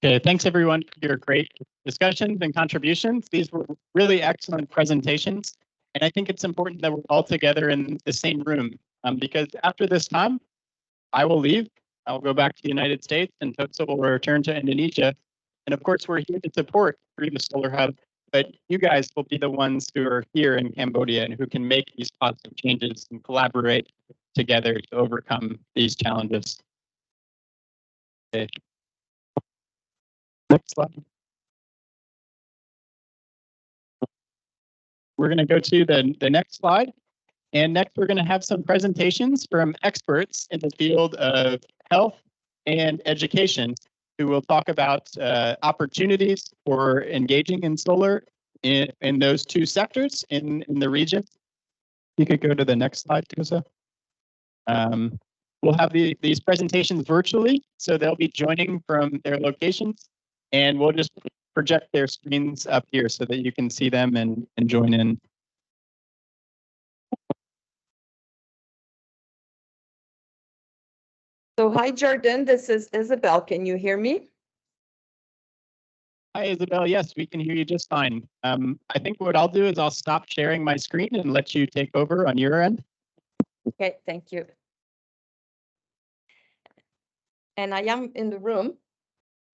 Okay, thanks everyone for your great discussions and contributions. These were really excellent presentations. And I think it's important that we're all together in the same room because after this time, I will leave. I'll go back to the United States and Tosa will return to Indonesia. And of course, we're here to support through the Solar Hub, but you guys will be the ones who are here in Cambodia and who can make these positive changes and collaborate together to overcome these challenges. Okay. Next slide. We're going to go to the next slide. And next, we're going to have some presentations from experts in the field of health and education who will talk about opportunities for engaging in solar in those two sectors in the region. You could go to the next slide, Tosa. We'll have these presentations virtually, so they'll be joining from their locations, and we'll just project their screens up here so that you can see them and join in. So hi, Jordan, this is Isabel. Can you hear me? Hi, Isabel. Yes, we can hear you just fine. I think what I'll do is I'll stop sharing my screen and let you take over on your end. Okay, thank you. And I am in the room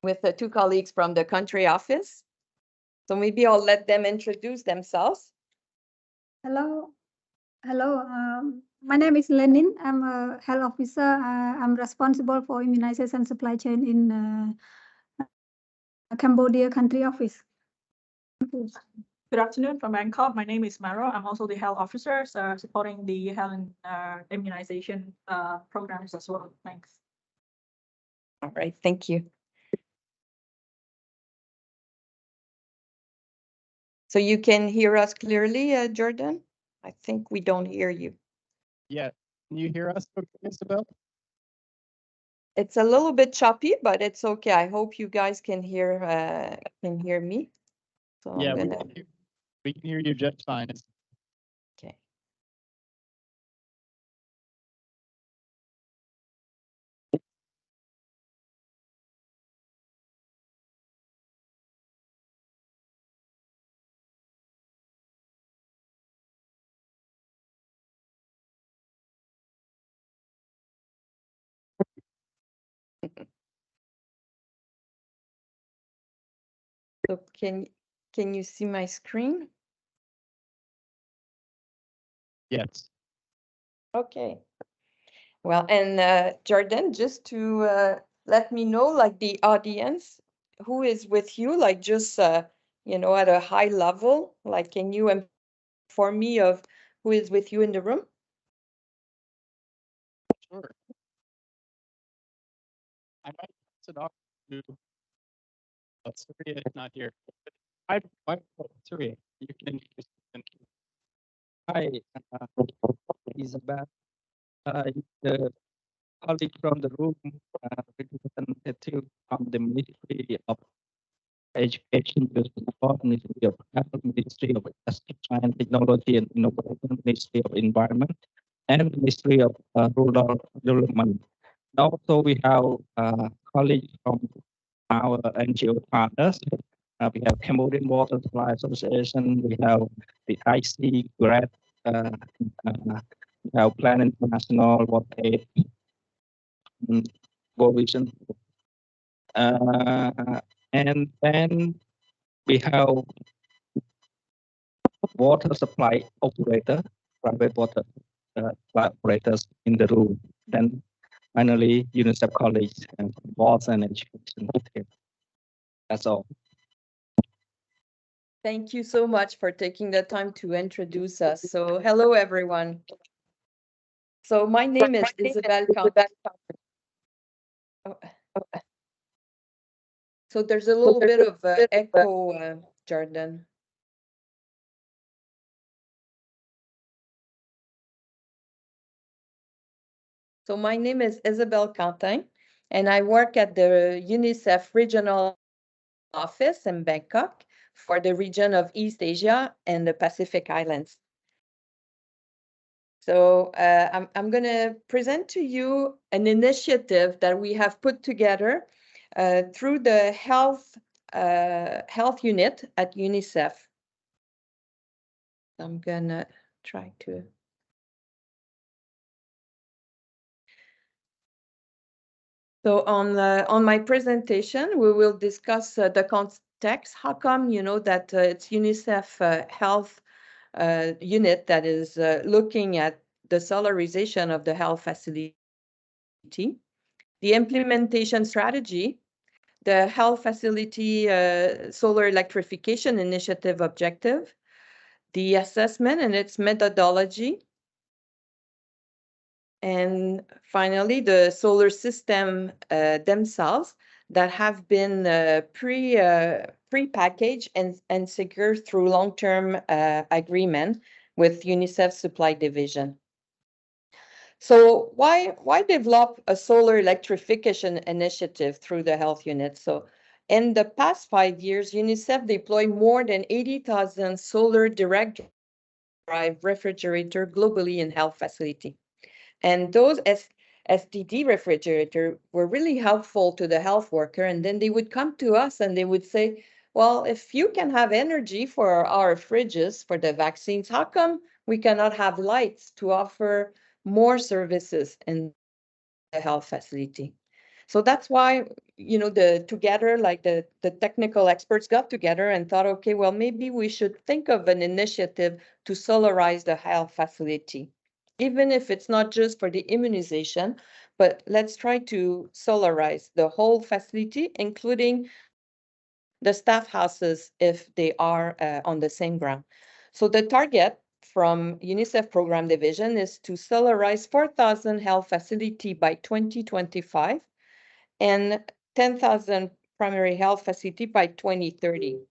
with the two colleagues from the country office. So maybe I'll let them introduce themselves. Hello. My name is Lenin. I'm a health officer. I'm responsible for immunization supply chain in Cambodia country office. Good afternoon from Bangkok. My name is Maro. I'm also the health officer, so supporting the health and immunization programs as well. Thanks. All right, thank you. So you can hear us clearly, Jordan? I think we don't hear you. Yeah, can you hear us, Isabel? It's a little bit choppy, but it's okay. I hope you guys can hear me. So yeah, I'm gonna... we can hear you just fine. Okay. So can you see my screen? Yes. Okay. Well, and Jordan, just to let me know, like the audience, who is with you, like just you know, at a high level, like can you inform me of who is with you in the room? Sure. I might pass it off to Surya is not here. Surya, you can. Hi, Isabel. The colleague from the room, representative from the Ministry of Education, Ministry of Health, Ministry of Agriculture and Technology and Innovation, Ministry of Environment, and Ministry of Rural Development. Also, we have colleagues from our NGO partners. We have Cambodian Water Supply Association. We have the IC Grad. We have Plan International, Water Aid, World Vision. And then we have water supply operator, private water supply operators in the room. Then finally, UNICEF colleagues and boards and education. That's all. Thank you so much for taking the time to introduce us. So hello, everyone. So my name is Isabel Quentin. Oh. So there's a little bit of echo, Jordan. So my name is Isabel Quentin, and I work at the UNICEF Regional Office in Bangkok for the region of East Asia and the Pacific Islands. So I'm going to present to you an initiative that we have put together through the health unit at UNICEF. I'm gonna try to. So on my presentation, we will discuss the context. How come, that it's UNICEF health unit that is looking at the solarization of the health facility, the implementation strategy, the health facility solar electrification initiative objective, the assessment and its methodology, and finally, the solar system themselves that have been pre-packaged and secured through long-term agreement with UNICEF Supply Division. So why develop a solar electrification initiative through the health unit? So in the past 5 years, UNICEF deployed more than 80,000 solar direct drive refrigerator globally in health facility. And those SDD refrigerator were really helpful to the health worker. And then they would come to us and they would say, well, if you can have energy for our fridges for the vaccines, how come we cannot have lights to offer more services in the health facility? So that's why, the technical experts got together and thought, okay, well, maybe we should think of an initiative to solarize the health facility. Even if it's not just for the immunization, but let's try to solarize the whole facility, including the staff houses if they are on the same ground. So the target from UNICEF Program Division is to solarize 4,000 health facility by 2025 and 10,000 primary health facility by 2030.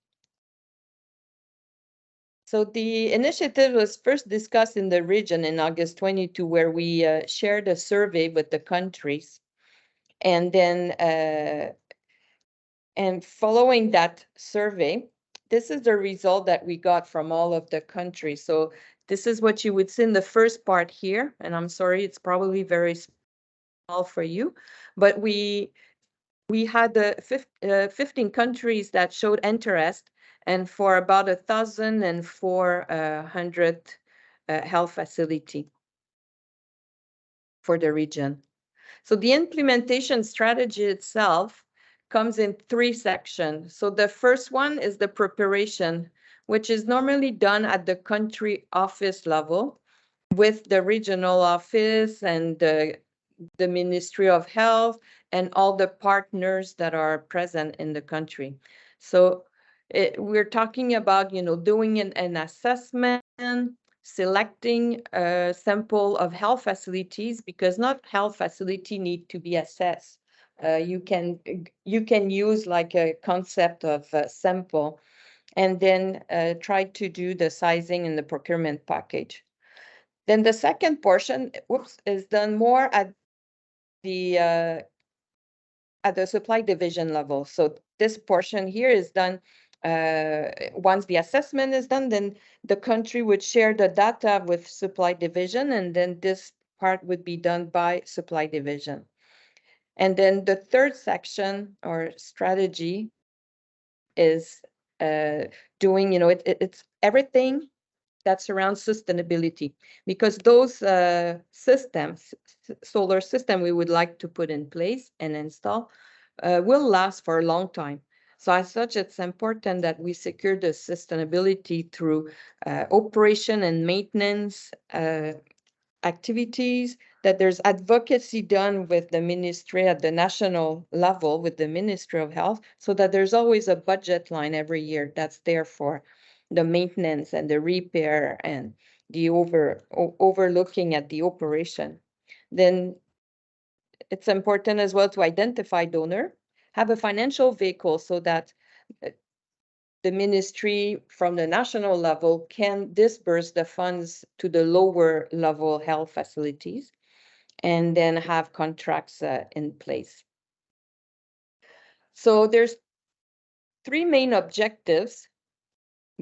So the initiative was first discussed in the region in August 22, where we shared a survey with the countries. And then, and following that survey, this is the result that we got from all of the countries. So this is what you would see in the first part here. And I'm sorry, it's probably very small for you, but we had 15 countries that showed interest, and for about 1,400 health facility for the region. So the implementation strategy itself comes in 3 sections. So the first one is the preparation, which is normally done at the country office level with the regional office and the Ministry of Health and all the partners that are present in the country. So we're talking about, doing an assessment, selecting a sample of health facilities, because not health facility need to be assessed. You can use like a concept of a sample and then try to do the sizing and the procurement package. Then the second portion, is done more at the supply division level. So this portion here is done once the assessment is done, then the country would share the data with supply division, and then this part would be done by supply division. And then the third section or strategy is doing, it's everything that surrounds sustainability, because those systems, solar system we would like to put in place and install, will last for a long time. So as such, it's important that we secure the sustainability through operation and maintenance activities, that there's advocacy done with the ministry at the national level with the Ministry of Health, so that there's always a budget line every year that's there for the maintenance and the repair and the overlooking at the operation. Then it's important as well to identify donor, have a financial vehicle so that the ministry from the national level can disperse the funds to the lower level health facilities, and then have contracts in place. So there's 3 main objectives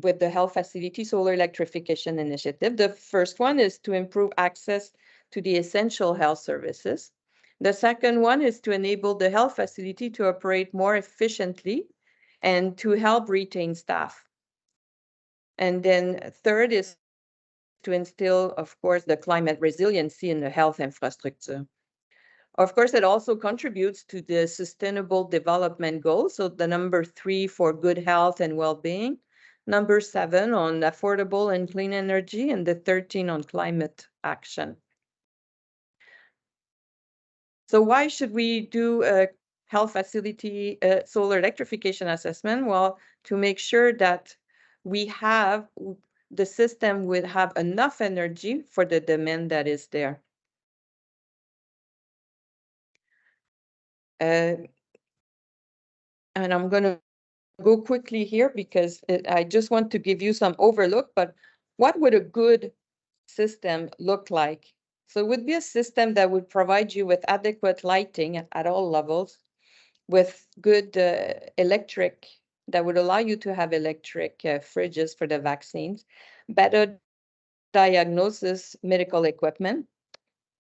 with the health facility solar electrification initiative. The first one is to improve access to the essential health services. The second one is to enable the health facility to operate more efficiently and to help retain staff. And then third is to instill, of course, the climate resiliency in the health infrastructure. Of course, it also contributes to the Sustainable Development Goals. So the number 3 for good health and well-being, number 7 on affordable and clean energy, and the 13 on climate action. So why should we do a health facility solar electrification assessment? Well, to make sure that we have the system would have enough energy for the demand that is there. And I'm going to go quickly here because I just want to give you some overlook, but what would a good system look like? So it would be a system that would provide you with adequate lighting at all levels, with good electric, that would allow you to have electric fridges for the vaccines, better diagnosis medical equipment,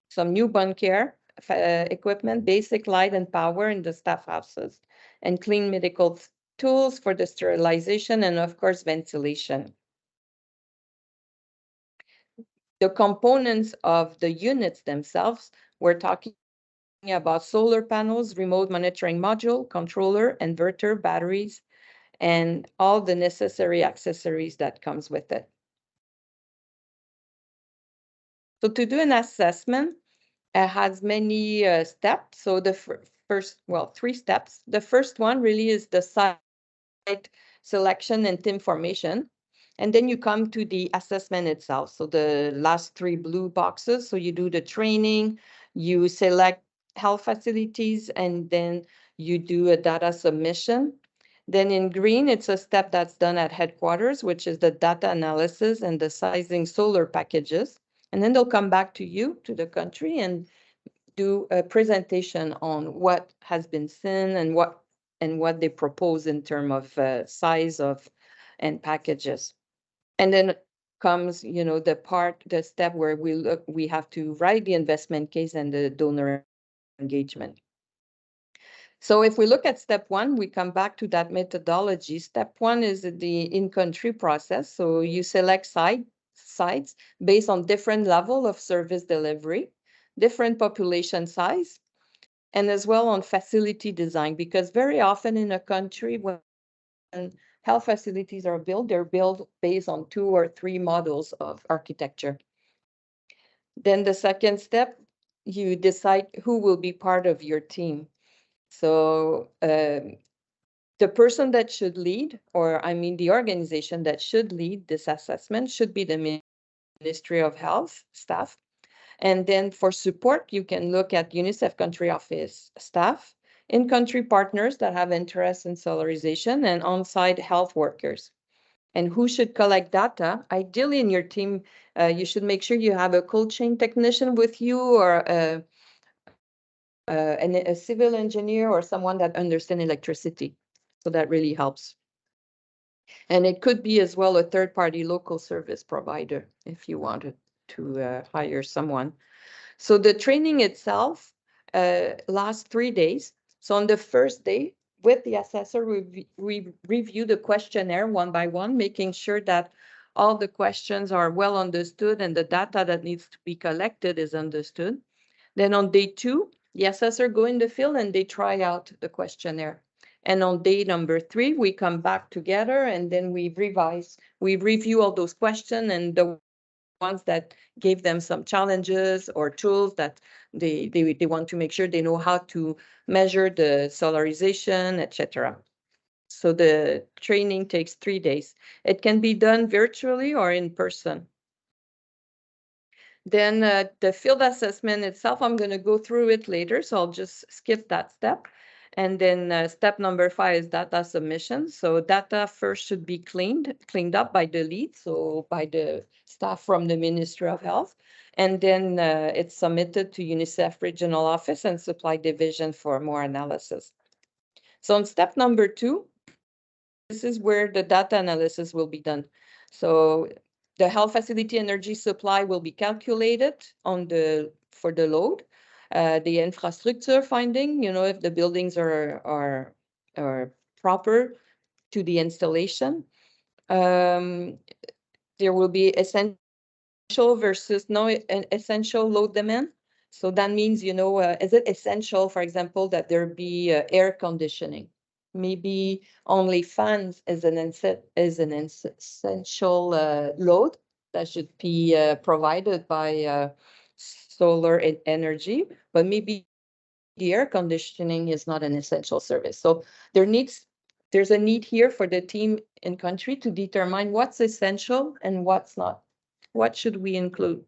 some newborn care equipment, basic light and power in the staff houses, and clean medical tools for the sterilization, and of course, ventilation. The components of the units themselves, we're talking about solar panels, remote monitoring module, controller, inverter, batteries, and all the necessary accessories that comes with it. So to do an assessment, it has many steps. So the first, well, 3 steps. The first one really is the site selection and team formation. And then you come to the assessment itself. So the last 3 blue boxes. So you do the training, you select health facilities, and then you do a data submission. Then in green, it's a step that's done at headquarters, which is the data analysis and the sizing solar packages. And then they'll come back to you, to the country, and do a presentation on what has been seen and what they propose in terms of size of and packages. And then comes, the step where we have to write the investment case and the donor engagement. So if we look at step 1, we come back to that methodology. Step 1 is the in-country process. So you select sites based on different level of service delivery, different population size, and as well on facility design, because very often in a country when health facilities are built, they're built based on 2 or 3 models of architecture. Then the second step, you decide who will be part of your team. So the person that should lead, or I mean the organization that should lead this assessment, should be the Ministry of Health staff. And then for support, you can look at UNICEF country office staff, in-country partners that have interest in solarization, and on-site health workers. And who should collect data? Ideally in your team, you should make sure you have a cold chain technician with you, or a civil engineer, or someone that understands electricity. So that really helps. And it could be as well a third-party local service provider if you wanted to hire someone. So the training itself lasts 3 days. So on the first day, with the assessor, we review the questionnaire one by one, making sure that all the questions are well understood and the data that needs to be collected is understood. Then on day 2, the assessor go in the field and they try out the questionnaire. And on day number 3, we come back together and then we review all those questions and the ones that gave them some challenges or tools that they want to make sure they know how to measure the solarization, etc. So the training takes 3 days. It can be done virtually or in person. Then the field assessment itself, I'm going to go through it later, so I'll just skip that step. And then step number 5 is data submission. So data first should be cleaned up by the lead, so by the staff from the Ministry of Health. And then it's submitted to UNICEF Regional Office and Supply Division for more analysis. So on step number 2, this is where the data analysis will be done. So the health facility energy supply will be calculated for the load. the infrastructure finding, if the buildings are proper to the installation. There will be essential versus no essential load demand. So that means, is it essential, for example, that there be air conditioning? Maybe only fans is an essential load that should be provided by solar energy, but maybe the air conditioning is not an essential service. So there's a need here for the team in country to determine what's essential and what's not. What should we include?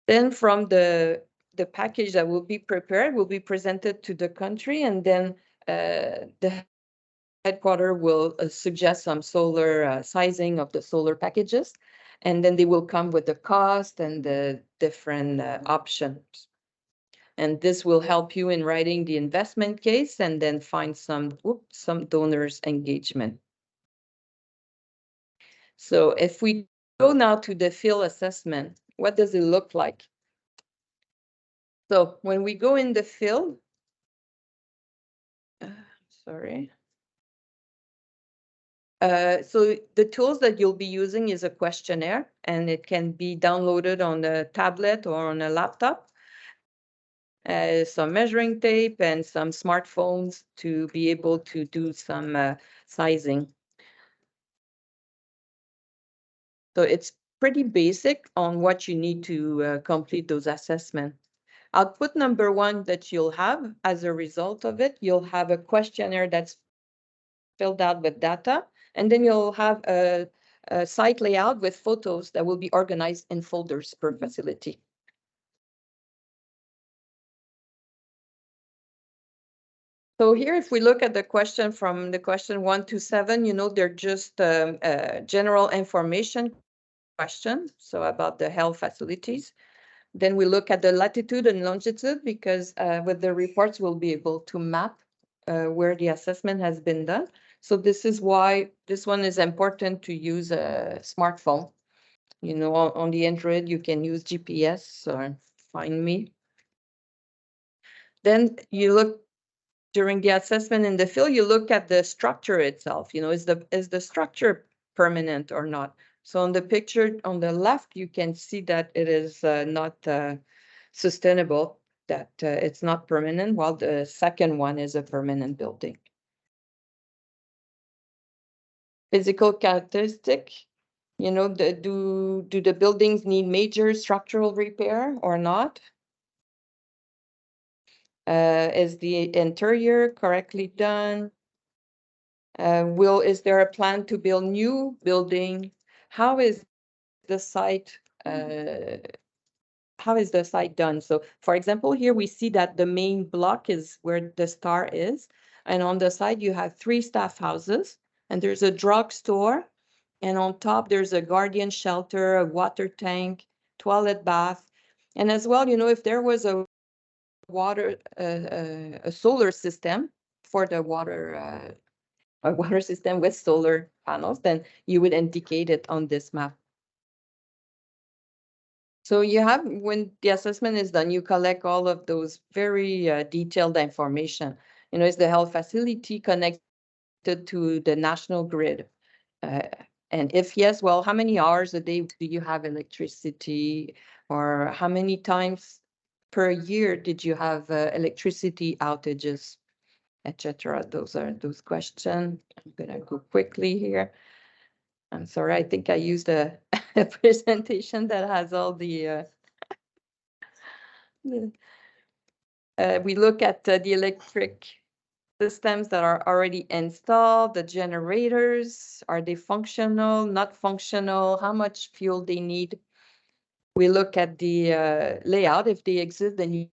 Then from the package that will be prepared will be presented to the country, and then the headquarter will suggest some solar sizing of the solar packages, and then they will come with the cost and the different options. And this will help you in writing the investment case and then find some donors engagement. So if we go now to the field assessment, what does it look like? So when we go in the field, sorry. So the tools that you'll be using is a questionnaire, and it can be downloaded on a tablet or on a laptop. Some measuring tape and some smartphones to be able to do some sizing. So it's pretty basic on what you need to complete those assessments. Output number one that you'll have as a result of it, you'll have a questionnaire that's filled out with data, and then you'll have a site layout with photos that will be organized in folders per facility. So here, if we look at the question from the question 1 to 7, they're just general information questions, so about the health facilities. Then we look at the latitude and longitude, because with the reports, we'll be able to map where the assessment has been done. So this is why this one is important to use a smartphone. On the Android, you can use GPS or Find Me. Then you look during the assessment in the field, you look at the structure itself. Is the structure permanent or not? So on the picture on the left, you can see that it is not sustainable, that it's not permanent, while the second one is a permanent building. Physical characteristic, do the buildings need major structural repair or not? Is the interior correctly done? Is there a plan to build new building? How is the site done? So for example, here we see that the main block is where the star is. And on the side, you have 3 staff houses, and there's a drugstore. And on top, there's a guardian shelter, a water tank, toilet, bath. And as well, if there was a solar system for the water, a water system with solar panels, then you would indicate it on this map. So when the assessment is done, you collect all of those very detailed information. Is the health facility connected to the national grid? And if yes, well, how many hours a day do you have electricity? Or how many times per year did you have electricity outages, etc.? Those are those questions. I'm going to go quickly here. I'm sorry, I think I used a presentation that has all the we look at the electric systems that are already installed, the generators, are they functional, not functional, how much fuel they need. We look at the layout. If they exist, then you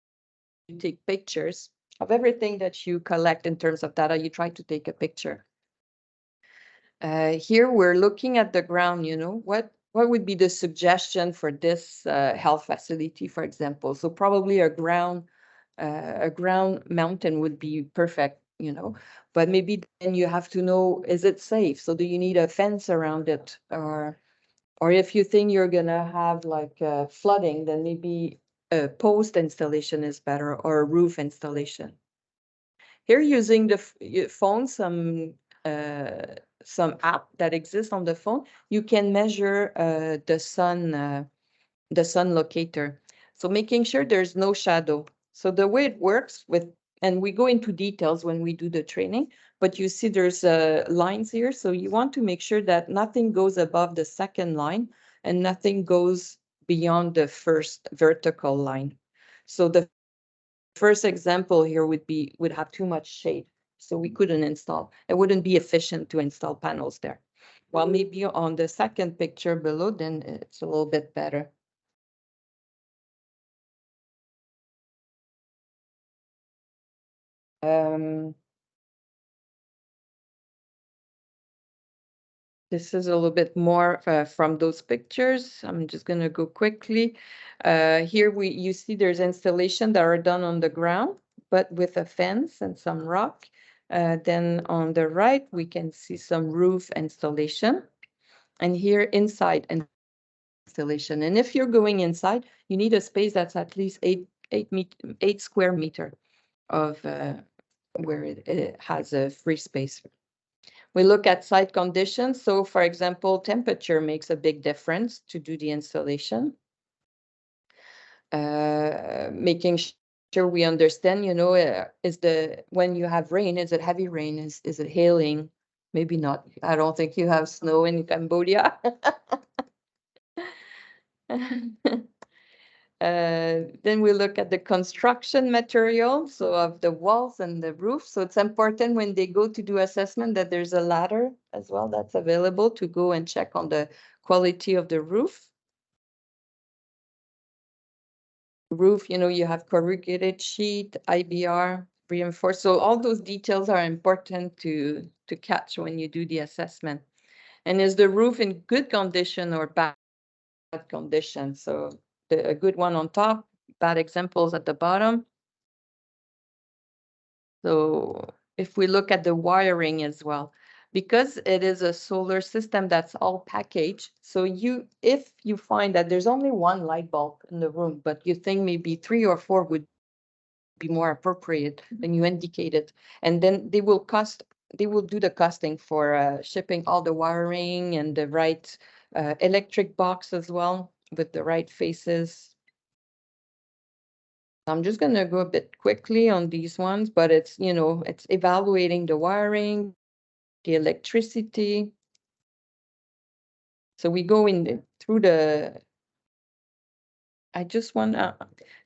take pictures of everything that you collect in terms of data. You try to take a picture. Here we're looking at the ground, what would be the suggestion for this health facility, for example? So probably a ground mountain would be perfect, but maybe then you have to know, is it safe? So do you need a fence around it? Or if you think you're gonna have like flooding, then maybe a post installation is better or a roof installation. Here, using the phone, some app that exists on the phone, you can measure the sun locator. So making sure there's no shadow. So the way it works and we go into details when we do the training, but you see there's lines here. So you want to make sure that nothing goes above the second line and nothing goes beyond the first vertical line. So the first example here would have too much shade. So we couldn't install. It wouldn't be efficient to install panels there. Well, maybe on the second picture below, then it's a little bit better. This is a little bit more from those pictures. I'm just going to go quickly. Here you see there's installation that are done on the ground, but with a fence and some rock. Then on the right, we can see some roof installation. And here inside installation. And if you're going inside, you need a space that's at least 8 square meter of where it has a free space. We look at site conditions. So for example, temperature makes a big difference to do the installation. Making sure we understand, when you have rain, is it heavy rain? Is it hailing? Maybe not. I don't think you have snow in Cambodia. Then we look at the construction material, so of the walls and the roof. So it's important when they go to do assessment that there's a ladder as well that's available to go and check on the quality of the roof. You have corrugated sheet, IBR, reinforced. So all those details are important to catch when you do the assessment. And is the roof in good condition or bad condition? So a good one on top, bad examples at the bottom. So if we look at the wiring as well, because it is a solar system that's all packaged. So if you find that there's only one light bulb in the room, but you think maybe 3 or 4 would be more appropriate, then you indicate it. And then they will do the costing for shipping all the wiring and the right electric box as well with the right faces. I'm just going to go a bit quickly on these ones, but it's evaluating the wiring, the electricity. So we go through I just want to,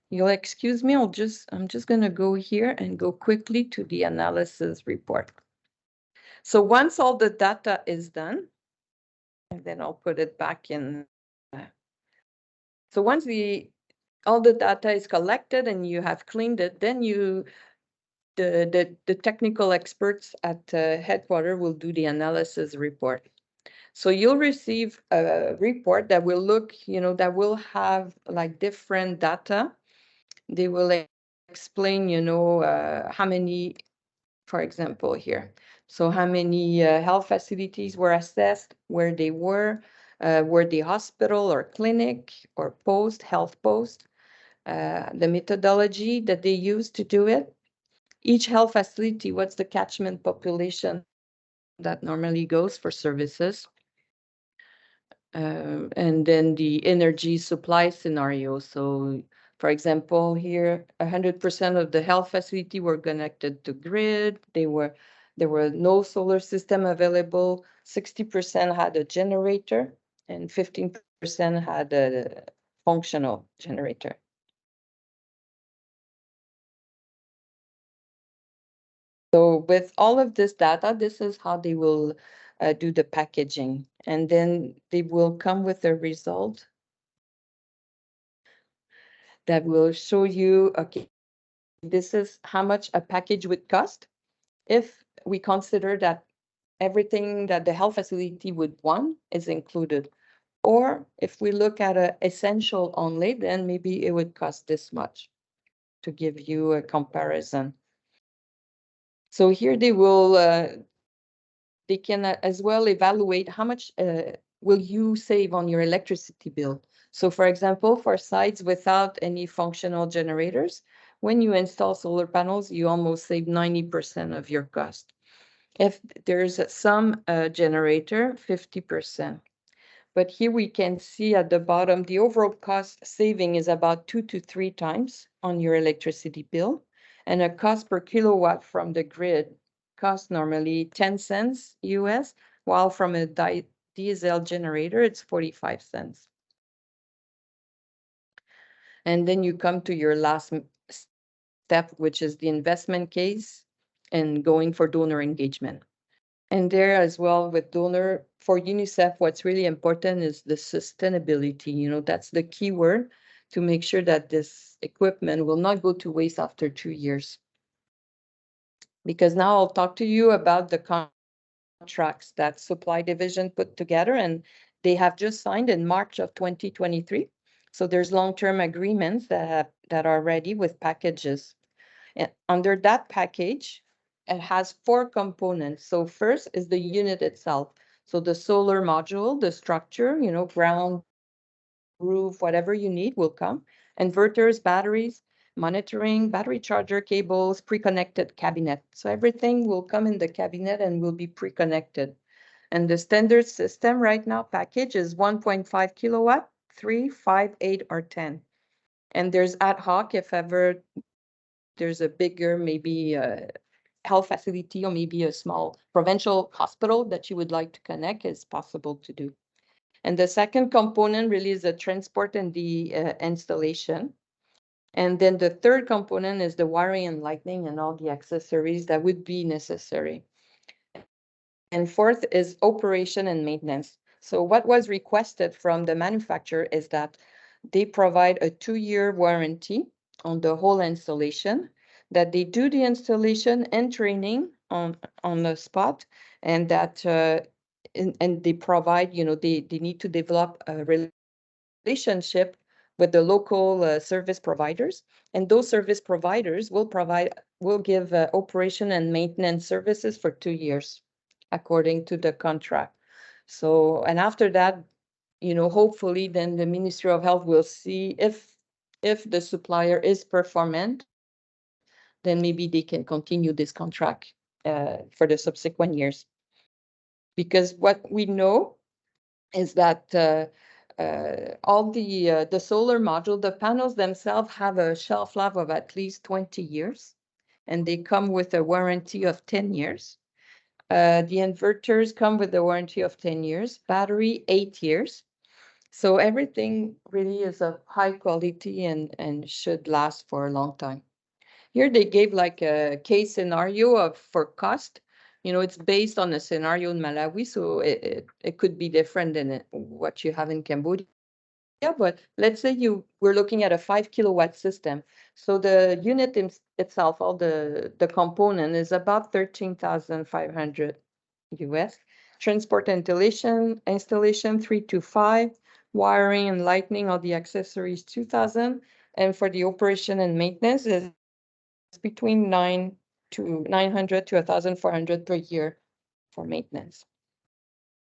you'll excuse me, I'm just going to go here and go quickly to the analysis report. So once all the data is done, and then I'll put it back in. So once all the data is collected and you have cleaned it, then the technical experts at headquarters will do the analysis report. So you'll receive a report that will that will have like different data. They will explain, how many, for example, here. So how many health facilities were assessed, where they were the hospital or clinic or health post, the methodology that they use to do it. Each health facility, what's the catchment population that normally goes for services? And then the energy supply scenario. So, for example, here, 100% of the health facility were connected to grid. There were no solar system available. 60% had a generator, and 15% had a functional generator. So with all of this data, this is how they will do the packaging. And then they will come with a result that will show you, okay, this is how much a package would cost if we consider that everything that the health facility would want is included. Or if we look at an essential only, then maybe it would cost this much, to give you a comparison. So here they can as well evaluate how much will you save on your electricity bill. So for example, for sites without any functional generators, when you install solar panels, you almost save 90% of your cost. If there's some generator, 50%. But here we can see at the bottom, the overall cost saving is about 2 to 3 times on your electricity bill. And a cost per kilowatt from the grid costs normally 10 cents US, while from a diesel generator, it's 45 cents. And then you come to your last step, which is the investment case and going for donor engagement. And there as well with donor for UNICEF, what's really important is the sustainability. You know, that's the key word to make sure that this equipment will not go to waste after 2 years. Because now I'll talk to you about the contracts that supply division put together, and they have just signed in March of 2023. So there's long-term agreements that are ready with packages. And under that package, it has 4 components. So first is the unit itself. So the solar module, the structure, you know, ground, roof, whatever you need will come. Inverters, batteries, monitoring, battery charger, cables, pre-connected cabinet. So everything will come in the cabinet and will be pre-connected. And the standard system right now package is 1.5 kilowatt, 3, 5, 8, or 10. And there's ad hoc if ever there's a bigger, maybe health facility or maybe a small provincial hospital that you would like to connect, is possible to do. And the second component really is the transport and the installation. And then the third component is the wiring and lighting and all the accessories that would be necessary. And fourth is operation and maintenance. So what was requested from the manufacturer is that they provide a 2-year warranty on the whole installation, that they do the installation and training on the spot, and that and they provide, you know, they need to develop a relationship with the local service providers, and those service providers will give operation and maintenance services for 2 years according to the contract. So, and after that, you know, hopefully then the Ministry of Health will see if the supplier is performant, then maybe they can continue this contract for the subsequent years. Because what we know is that all the solar module, the panels themselves have a shelf life of at least 20 years, and they come with a warranty of 10 years. The inverters come with a warranty of 10 years, battery 8 years. So everything really is of high quality and should last for a long time. Here they gave like a case scenario for cost. You know, it's based on a scenario in Malawi, so it could be different than what you have in Cambodia. But let's say we're looking at a 5 kilowatt system. So the unit itself, all the component is about 13,500 US. Transport and installation 3 to 5, wiring and lighting, all the accessories 2,000, and for the operation and maintenance is between 900 to 1,400 per year for maintenance.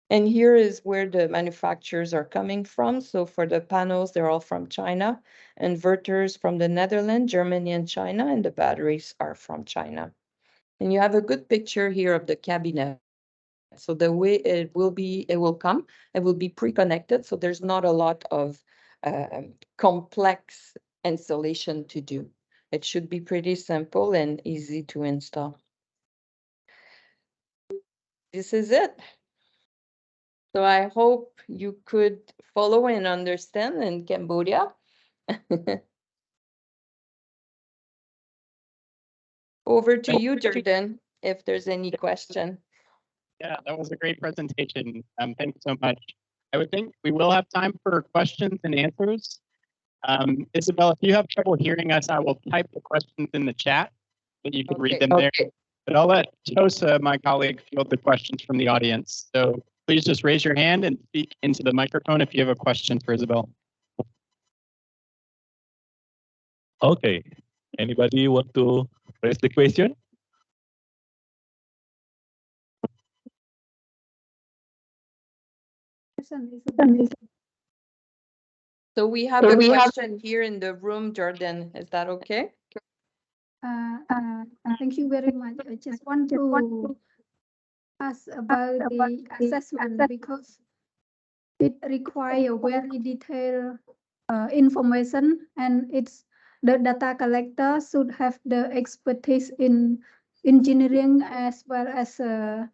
And here is where the manufacturers are coming from. So for the panels, they're all from China, inverters from the Netherlands, Germany, and China, and the batteries are from China. And you have a good picture here of the cabinet. So the way it will come, it will be pre-connected. So there's not a lot of complex installation to do. It should be pretty simple and easy to install. This is it. So I hope you could follow and understand in Cambodia. Over to you, Jordan, if there's any question. Yeah, that was a great presentation. Thanks so much. I would think we will have time for questions and answers. Isabel, if you have trouble hearing us, I will type the questions in the chat so you can read them there. But I'll let Tosa, my colleague, field the questions from the audience. So please just raise your hand and speak into the microphone if you have a question for Isabel. Okay. Anybody want to raise the question? So we have a question here in the room, Jordan. Is that okay? Thank you very much. I just want to ask about the assessment because it require very detailed information, and it's the data collector should have the expertise in engineering as well as a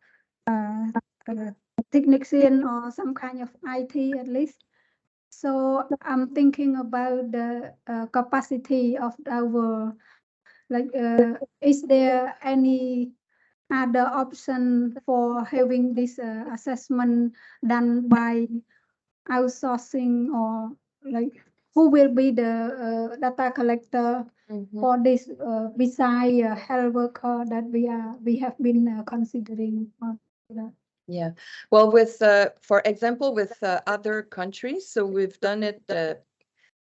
technician or some kind of IT at least. So I'm thinking about the capacity of our, like, is there any other option for having this assessment done by outsourcing, or like who will be the data collector for this beside health worker that we have been considering? Yeah, well, with for example, with other countries, so we've done it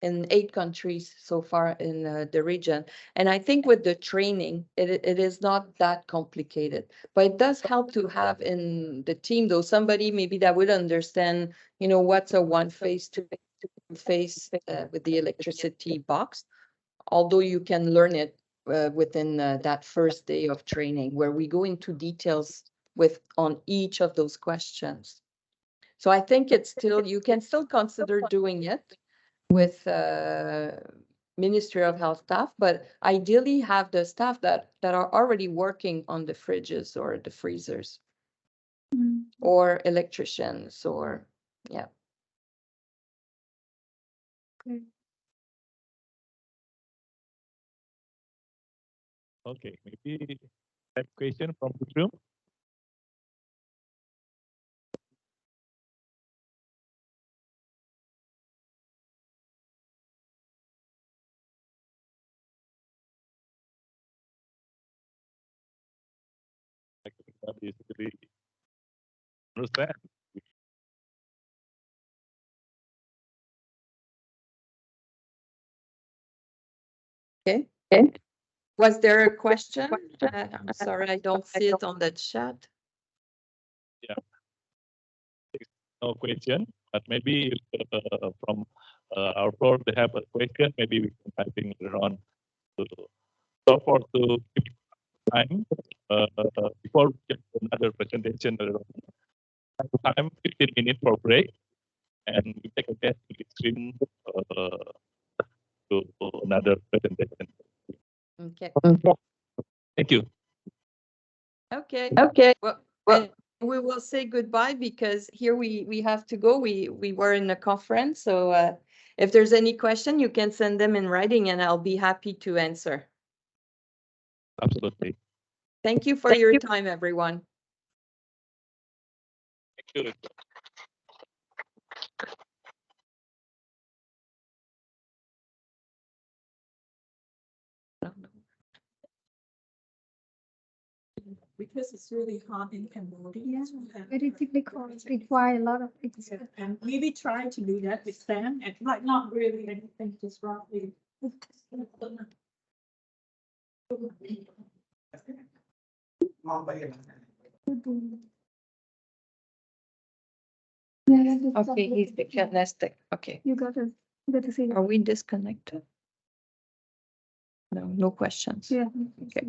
in 8 countries so far in the region, and I think with the training, it is not that complicated, but it does help to have in the team though somebody maybe that would understand, you know, what's a one phase to phase with the electricity box, although you can learn it within that first day of training where we go into details with on each of those questions. So I think it's still, you can still consider doing it with Ministry of Health staff, but ideally have the staff that are already working on the fridges or the freezers or electricians or, yeah. Okay. Okay, maybe that question from the room. Like everybody is really understand. Okay. Was there a question? I'm sorry, I don't see it on the chat. No question, but maybe if, from our floor they have a question, maybe we can type in later on. So for to keep time, before we get to another presentation later on, time 15 minutes for break, and we take a test to the screen to another presentation. Okay. Thank you. Okay. Okay. Well, and we will say goodbye because here we have to go. We were in a conference, so if there's any question, you can send them in writing, and I'll be happy to answer. Absolutely. Thank you for your time, everyone. Thank you. Because it's really hard in Cambodia. Yeah, to have, very technical. It require a lot of yeah, experience. and maybe try to do that with them and like not really anything, just roughly. Okay, he's disconnected. Okay. You gotta see. Are we disconnected? No, no questions. Yeah. Okay.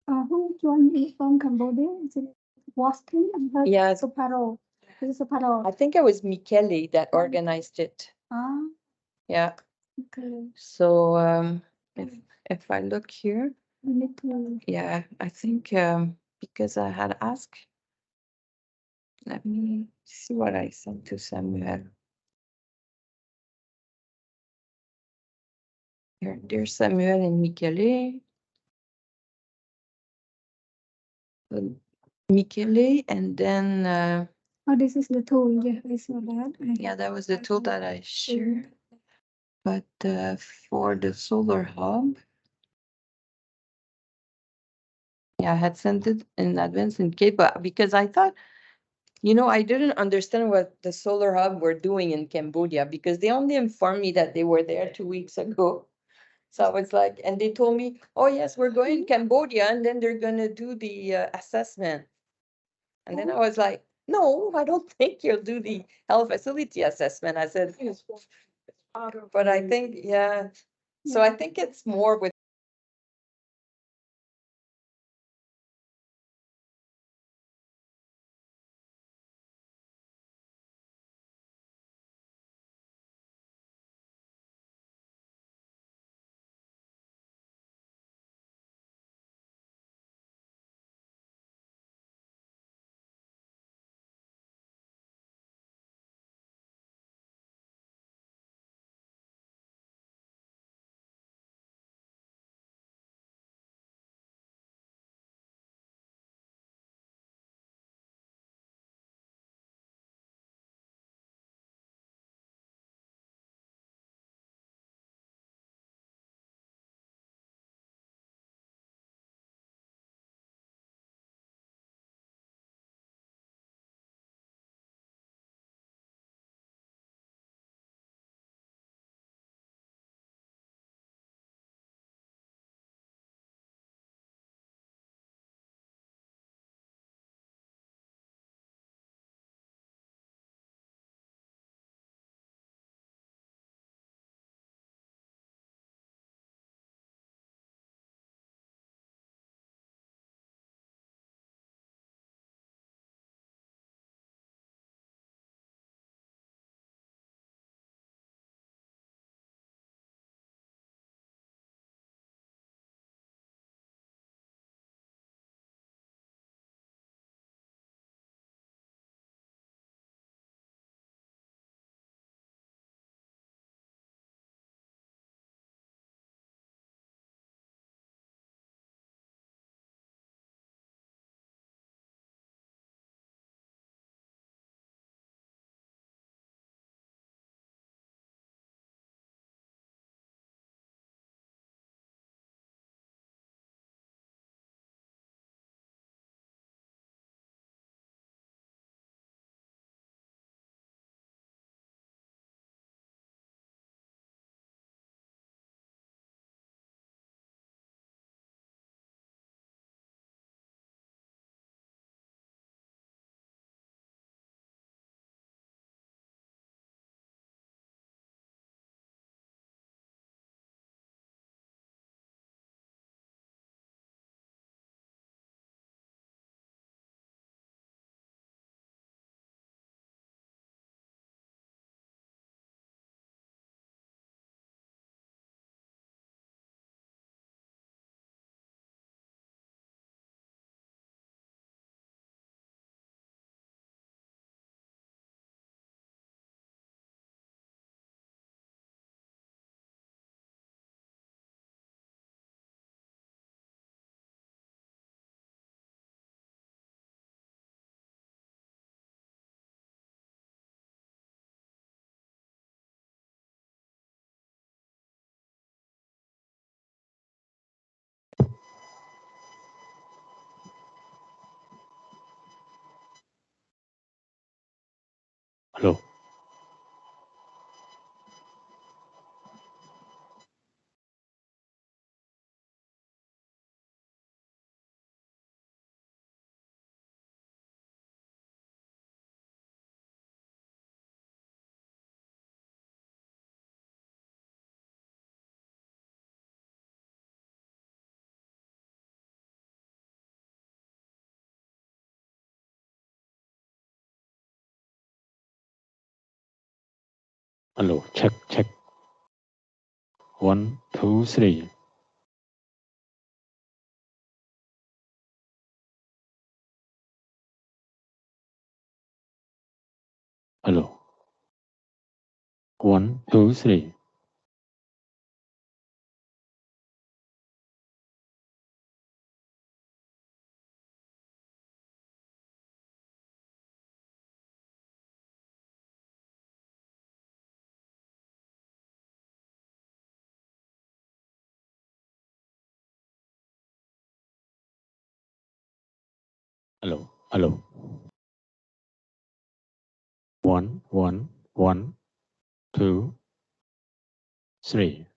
Who joined you from Cambodia? Is it Boston? Yes. Saparo. This is Saparo. I think it was Michele that organized it. Ah, Yeah. okay. So if I look here, We need to. yeah, I think because I had asked. Let me see what I sent to Samuel. Here, there's Samuel and Michele. Michele, and then Oh, this is the tool. Yeah, I saw that. yeah, that was the tool that I shared. But for the solar hub, yeah, I had sent it in advance in Cape, but because I thought, you know, I didn't understand what the solar hub were doing in Cambodia because they only informed me that they were there 2 weeks ago. So I was like, and they told me, oh yes, we're going to Cambodia, and then they're gonna do the assessment. And then I was like, no, I don't think you'll do the health facility assessment. I said, It's part of but I the- think, yeah. So I think it's more with Hello. Hello. Check, check. 1, 2, 3. Hello. 1, 2, 3. Hello. Hello. 1, 1, 1, 2, 3.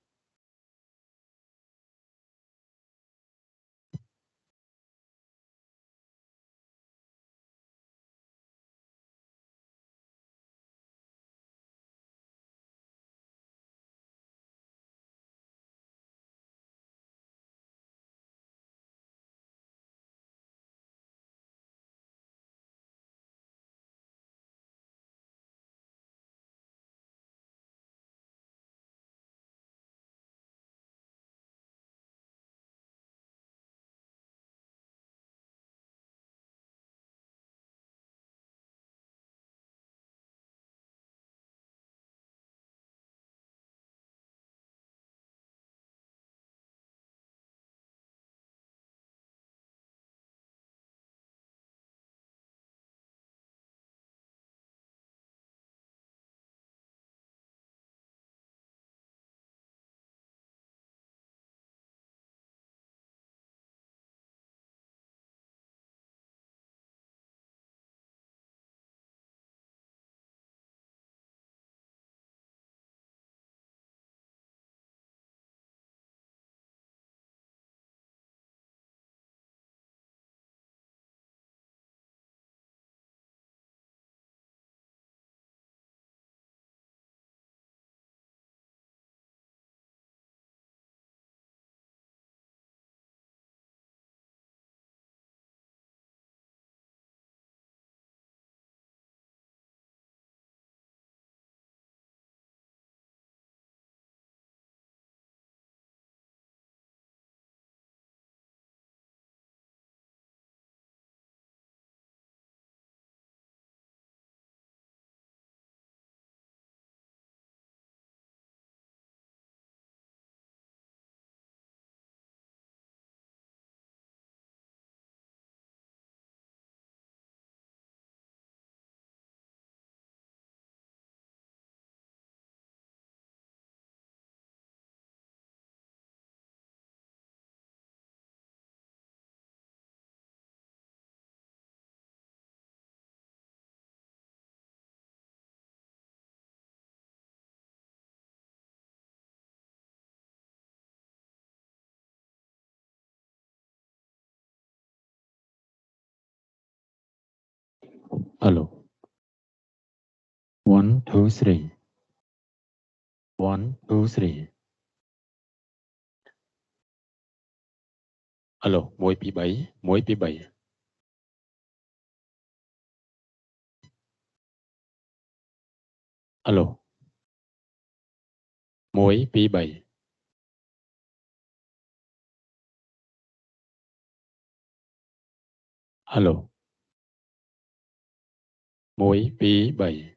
Hello. 1, 2, 3. 1, 2, 3. Alo, 1, 2, 7, 1, 2, 7. Alo. 1, 2, 7. Alo. 1, 2, 7.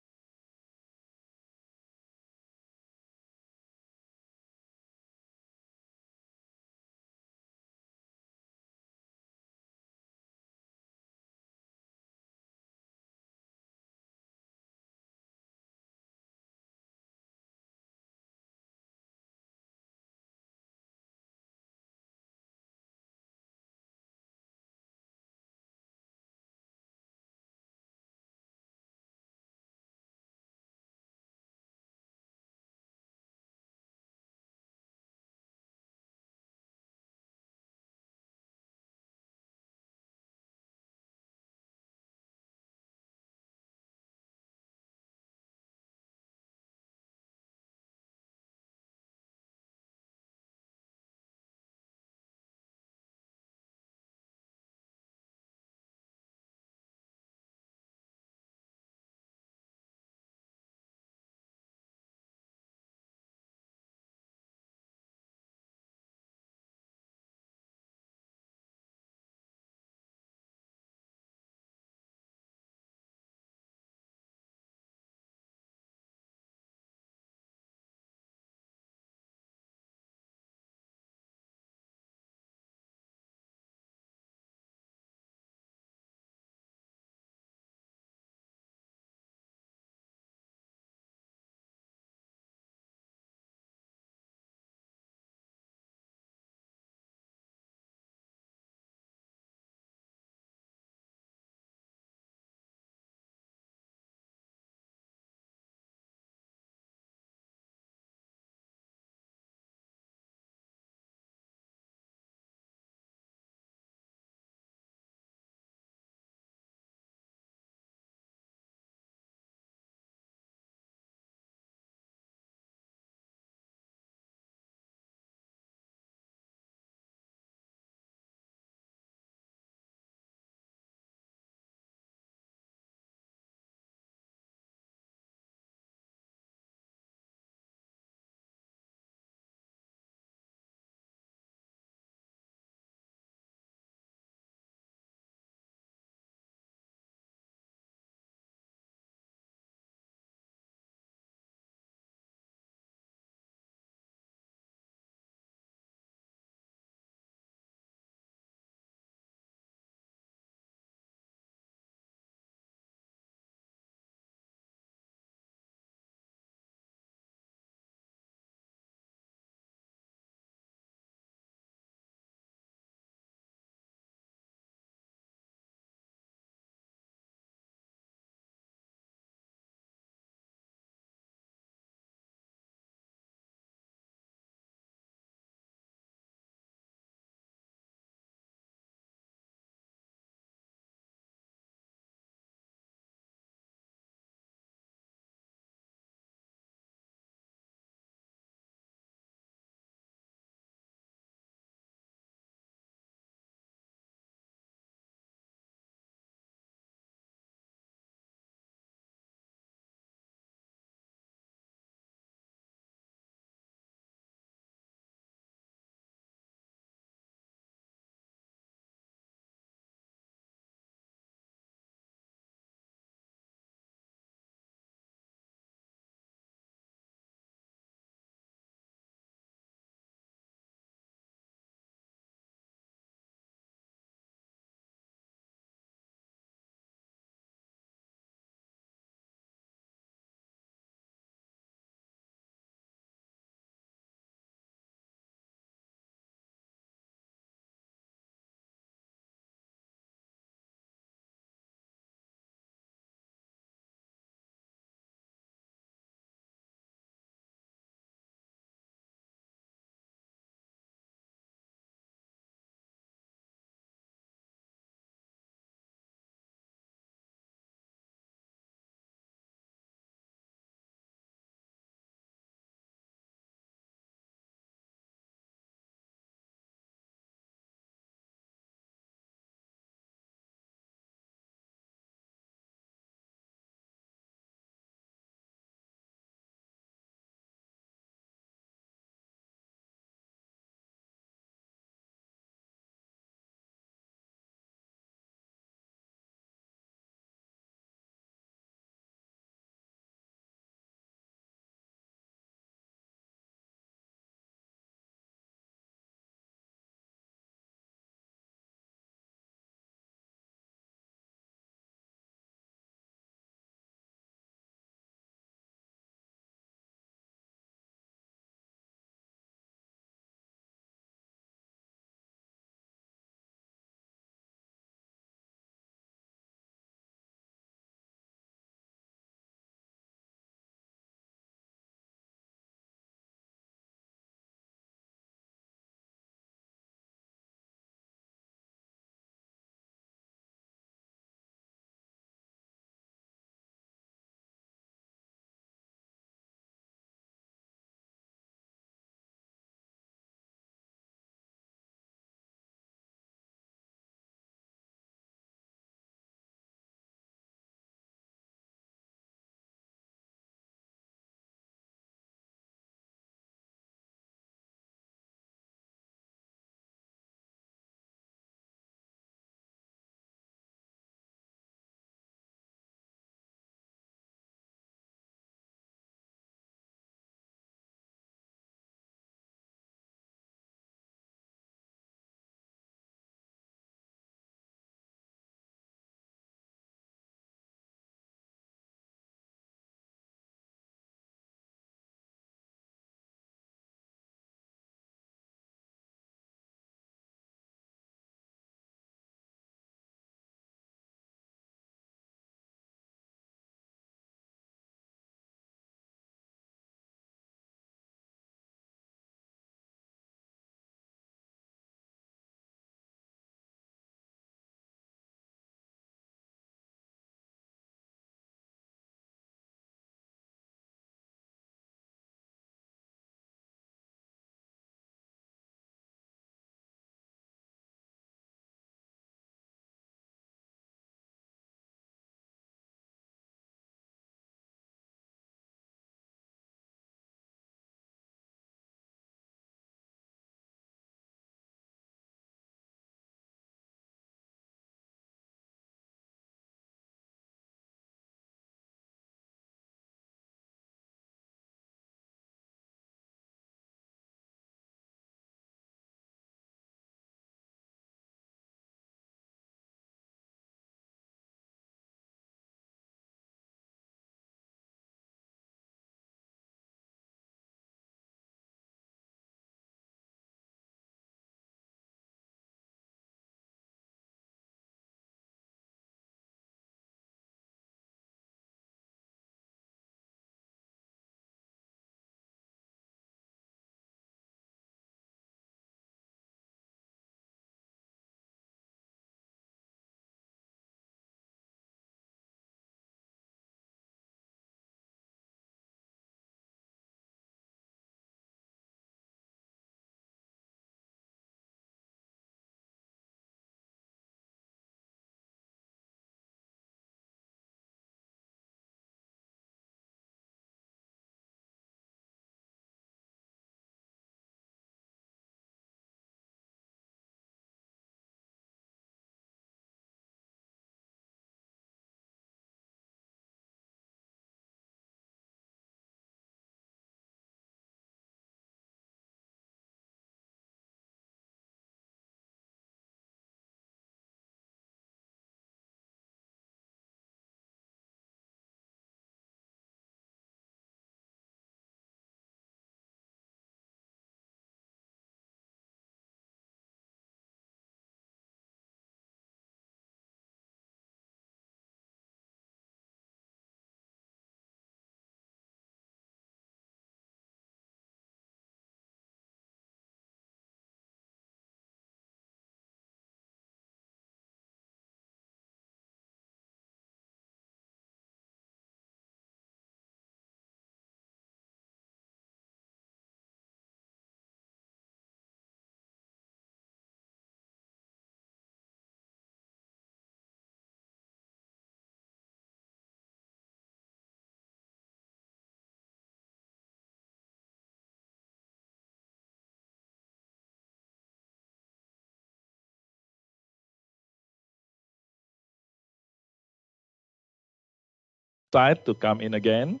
outside to come in again.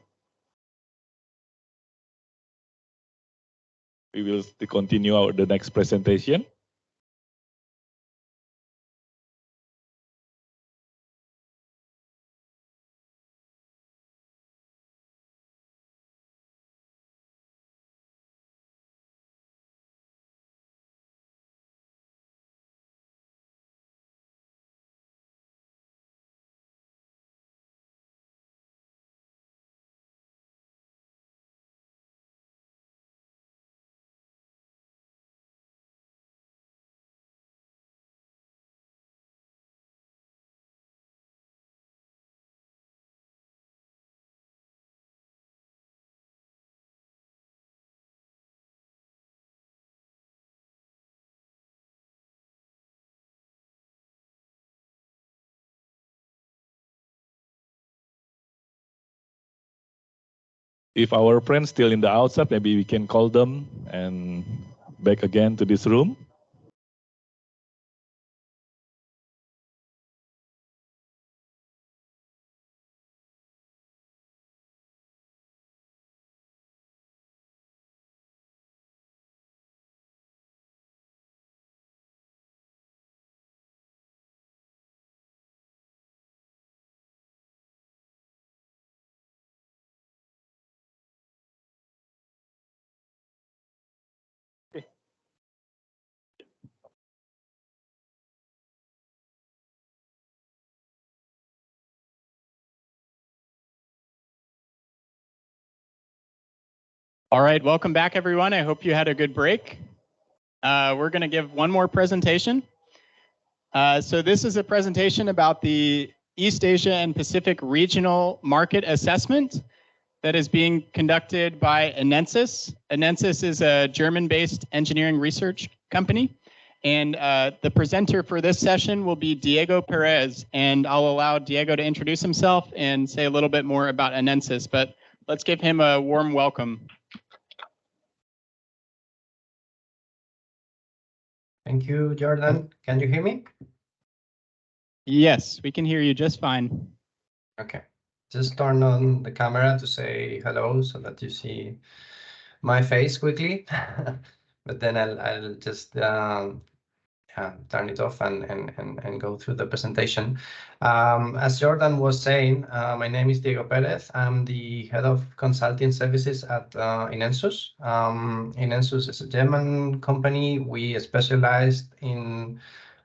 We will continue the next presentation. If our friends still in the outside, maybe we can call them and back again to this room. All right, welcome back, everyone. I hope you had a good break. We're going to give one more presentation. So this is a presentation about the East Asia and Pacific Regional Market Assessment that is being conducted by Enensis. Enensis is a German-based engineering research company. And the presenter for this session will be Diego Perez. And I'll allow Diego to introduce himself and say a little bit more about Enensis. But let's give him a warm welcome. Thank you, Jordan. Can you hear me? Yes, we can hear you just fine. Okay. Just turn on the camera to say hello so that you see my face quickly. But then I'll just turn it off and go through the presentation. As Jordan was saying, my name is Diego Perez. I'm the head of consulting services at Enensus. Enensus is a German company. We specialized in,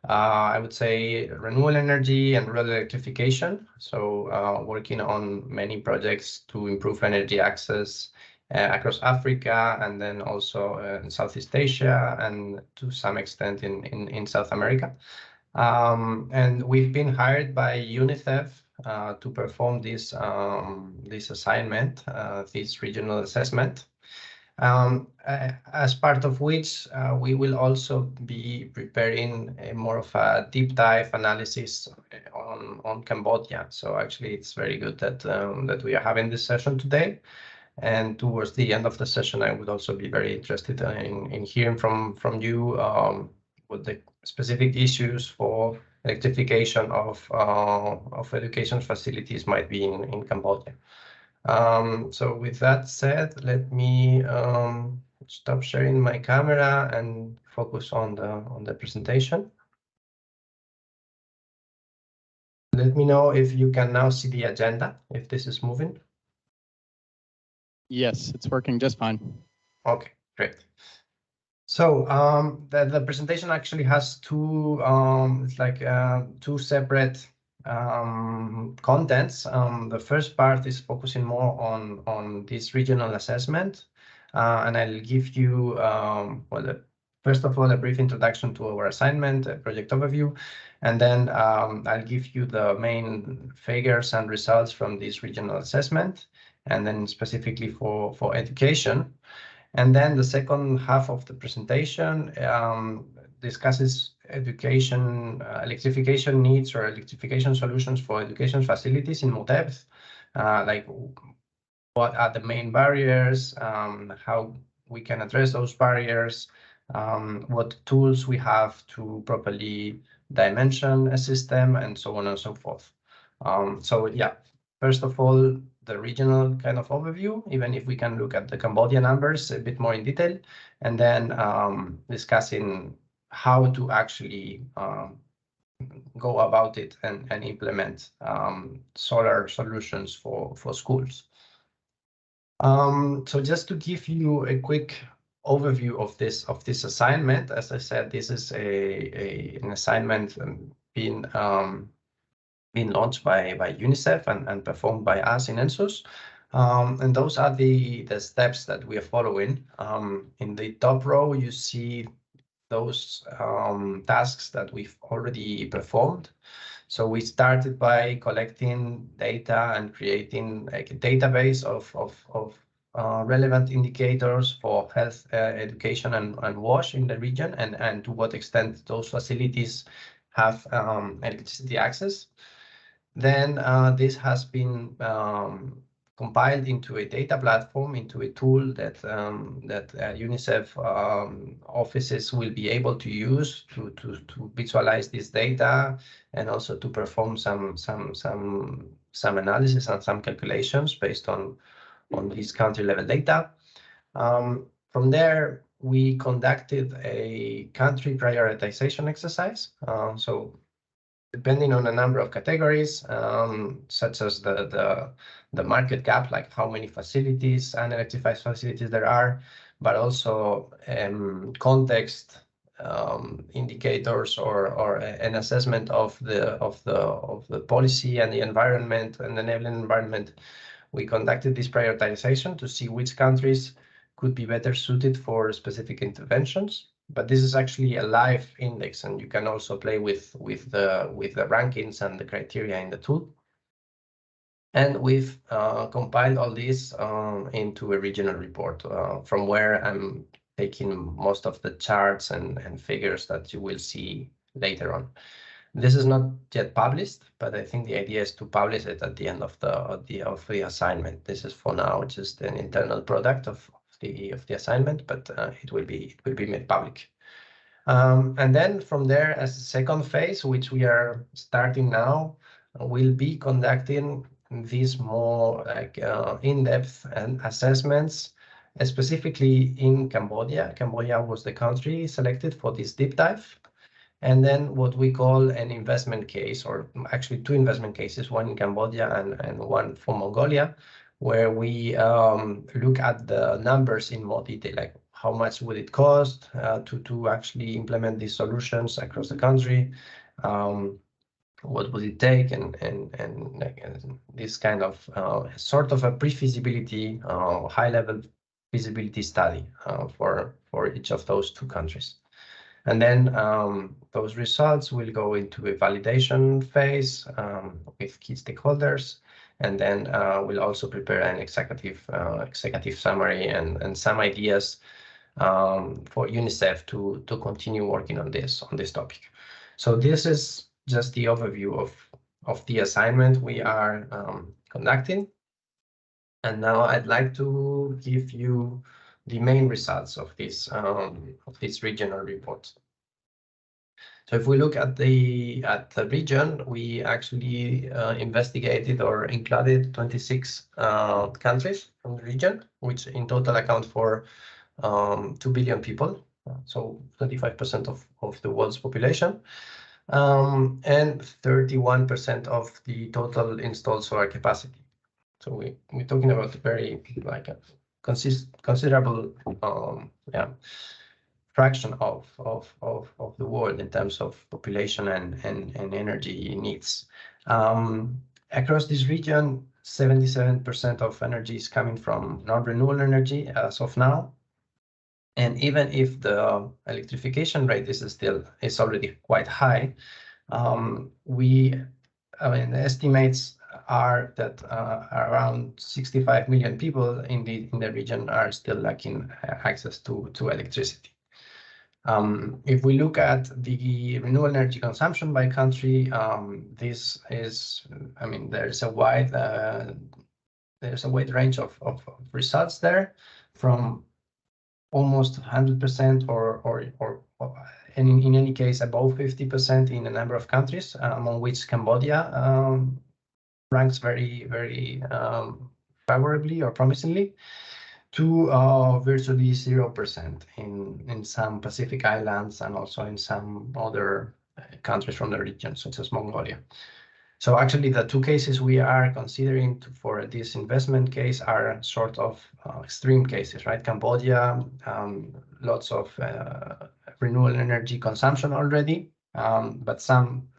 I would say, renewable energy and rural electrification. So working on many projects to improve energy access across Africa, and then also in Southeast Asia, and to some extent in South America. And we've been hired by UNICEF to perform this assignment, this regional assessment. As part of which we will also be preparing more of a deep dive analysis on Cambodia. So actually, it's very good that that we are having this session today. And towards the end of the session, I would also be very interested in hearing from you what the specific issues for electrification of education facilities might be in Cambodia. So with that said, let me stop sharing my camera and focus on the presentation. Let me know if you can now see the agenda, if this is moving. Yes, it's working just fine. Okay, great. So the presentation actually has two, it's like two separate contents. The first part is focusing more on this regional assessment, and I'll give you, first of all, a brief introduction to our assignment, a project overview, and then I'll give you the main figures and results from this regional assessment, and then specifically for education. And then the second half of the presentation discusses education, electrification needs or electrification solutions for education facilities in more depth, like what are the main barriers, how we can address those barriers, what tools we have to properly dimension a system, and so on and so forth. So yeah, First of all, the regional kind of overview, even if we can look at the Cambodia numbers a bit more in detail, and then discussing how to actually go about it and implement solar solutions for schools. So just to give you a quick overview of this assignment, as I said, this is an assignment being launched by UNICEF and performed by us in ENSUS. And those are the steps that we are following. In the top row, you see those tasks that we've already performed. So we started by collecting data and creating like a database of relevant indicators for health, education, and WASH in the region, and to what extent those facilities have electricity access. Then this has been compiled into a data platform, into a tool that UNICEF offices will be able to use to visualize this data, and also to perform some analysis and some calculations based on this country level data. From there, we conducted a country prioritization exercise. So depending on a number of categories, such as the market gap, like how many facilities, unelectrified facilities there are, but also context indicators or an assessment of the policy and the environment and the enabling environment. We conducted this prioritization to see which countries could be better suited for specific interventions. But this is actually a live index, and you can also play with the rankings and the criteria in the tool. And we've compiled all this into a regional report, from where I'm taking most of the charts and figures that you will see later on. This is not yet published, but I think the idea is to publish it at the end of the assignment. This is for now just an internal product of the assignment, but it will be made public. And then from there, as a second phase, which we are starting now, we'll be conducting these more like in-depth assessments, specifically in Cambodia. Cambodia was the country selected for this deep dive. And then what we call an investment case, or actually two investment cases, one in Cambodia and one for Mongolia, where we look at the numbers in more detail, like how much would it cost to actually implement these solutions across the country, what would it take, and this kind of sort of a pre-feasibility, high-level feasibility study for each of those two countries. And then those results will go into a validation phase with key stakeholders, and then we'll also prepare an executive summary and some ideas for UNICEF to continue working on this topic. So this is just the overview of the assignment we are conducting. And now I'd like to give you the main results of this regional report. So if we look at the region, we actually investigated or included 26 countries from the region, which in total account for 2 billion people, so 35% of the world's population, and 31% of the total installed solar capacity. So we're talking about very like a considerable fraction of the world in terms of population and energy needs. Across this region, 77% of energy is coming from non-renewable energy as of now. And even if the electrification rate is already quite high, the estimates are that around 65 million people in the region are still lacking access to electricity. If we look at the renewable energy consumption by country, this is, there's a wide range of results there, from almost 100% or in any case above 50% in a number of countries, among which Cambodia ranks very, very favorably or promisingly, to virtually 0% in some Pacific islands and also in some other countries from the region, such as Mongolia. So actually, the two cases we are considering for this investment case are sort of extreme cases, right? Cambodia, lots of renewable energy consumption already, but some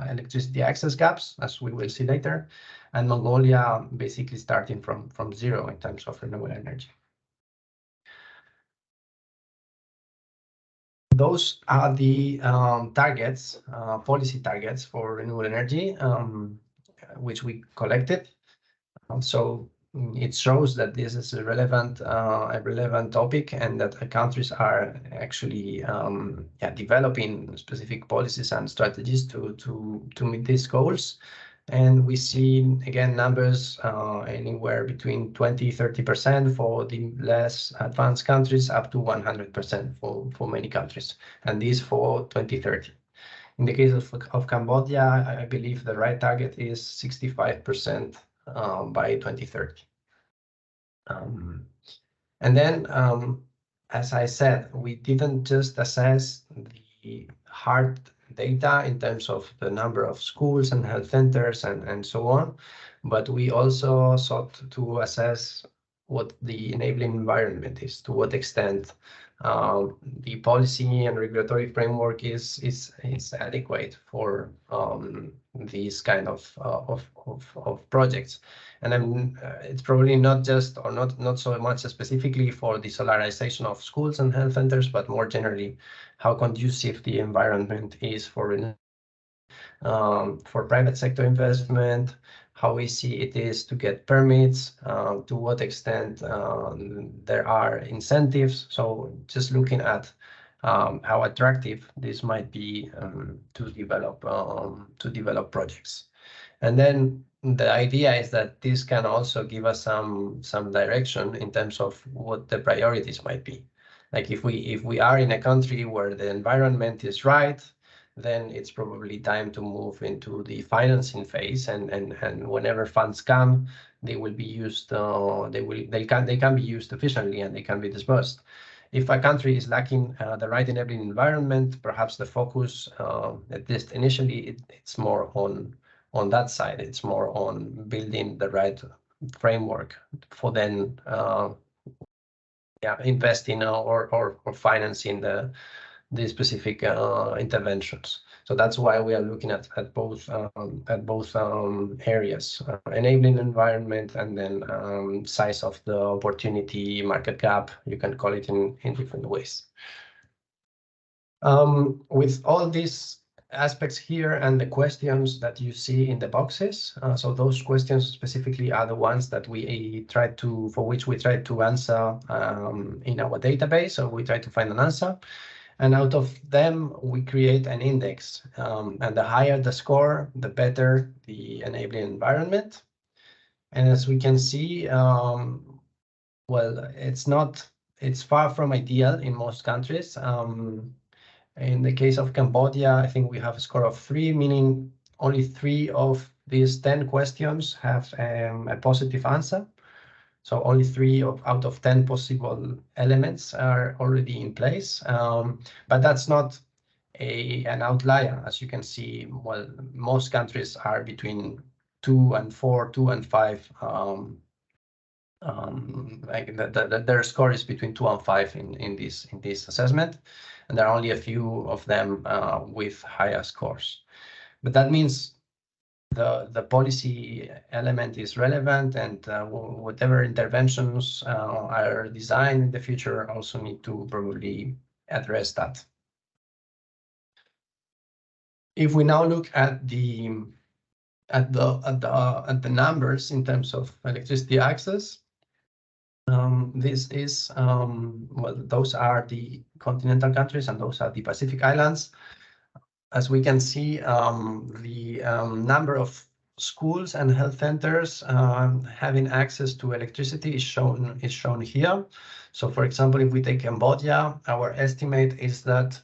electricity access gaps, as we will see later, and Mongolia basically starting from zero in terms of renewable energy. Those are the targets, policy targets for renewable energy, which we collected. So it shows that this is a relevant topic, and that countries are actually developing specific policies and strategies to meet these goals. And we see, again, numbers anywhere between 20-30% for the less advanced countries, up to 100% for many countries, and this for 2030. In the case of Cambodia, I believe the right target is 65% by 2030. And then, as I said, we didn't just assess the hard data in terms of the number of schools and health centers and so on, but we also sought to assess what the enabling environment is, to what extent the policy and regulatory framework is adequate for these kind of projects. And it's probably not just, or not so much specifically for the solarization of schools and health centers, but more generally, how conducive the environment is for private sector investment, how easy it is to get permits, to what extent there are incentives. So just looking at how attractive this might be to develop projects. And then the idea is that this can also give us some direction in terms of what the priorities might be. Like if we are in a country where the environment is right, then it's probably time to move into the financing phase, and whenever funds come, they will be used. They can be used efficiently, and they can be disbursed. If a country is lacking the right enabling environment, perhaps the focus, at least initially, it's more on that side. It's more on building the right framework for then investing or financing the specific interventions. So that's why we are looking at both areas, enabling environment, and then size of the opportunity, market gap. You can call it in different ways. With all these aspects here and the questions that you see in the boxes, so those questions specifically are the ones that for which we try to answer in our database. So we try to find an answer, and out of them we create an index, and the higher the score, the better the enabling environment. And as we can see, well, it's far from ideal in most countries. In the case of Cambodia, I think we have a score of 3, meaning only 3 of these 10 questions have a positive answer. So only 3 out of 10 possible elements are already in place. But that's not an outlier. As you can see, well, most countries are between 2 and 4, 2 and 5. Their score is between 2 and 5 in this assessment, and there are only a few of them with higher scores. But that means the policy element is relevant, and whatever interventions are designed in the future also need to probably address that. If we now look at the numbers in terms of electricity access, this is well, those are the continental countries, and those are the Pacific islands. As we can see, the number of schools and health centers having access to electricity is shown here. So, for example, if we take Cambodia, our estimate is that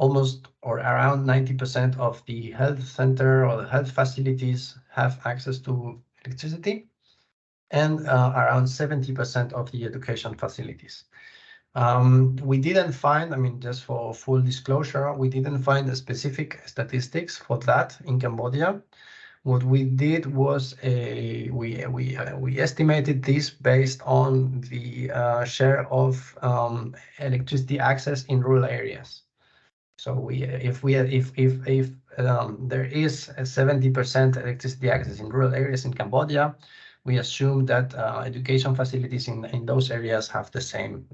almost or around 90% of the health center or the health facilities have access to electricity, and around 70% of the education facilities. We didn't find, I mean, just for full disclosure, we didn't find the specific statistics for that in Cambodia. What we did was we estimated this based on the share of electricity access in rural areas. So if there is a 70% electricity access in rural areas in Cambodia, we assume that education facilities in those areas have the same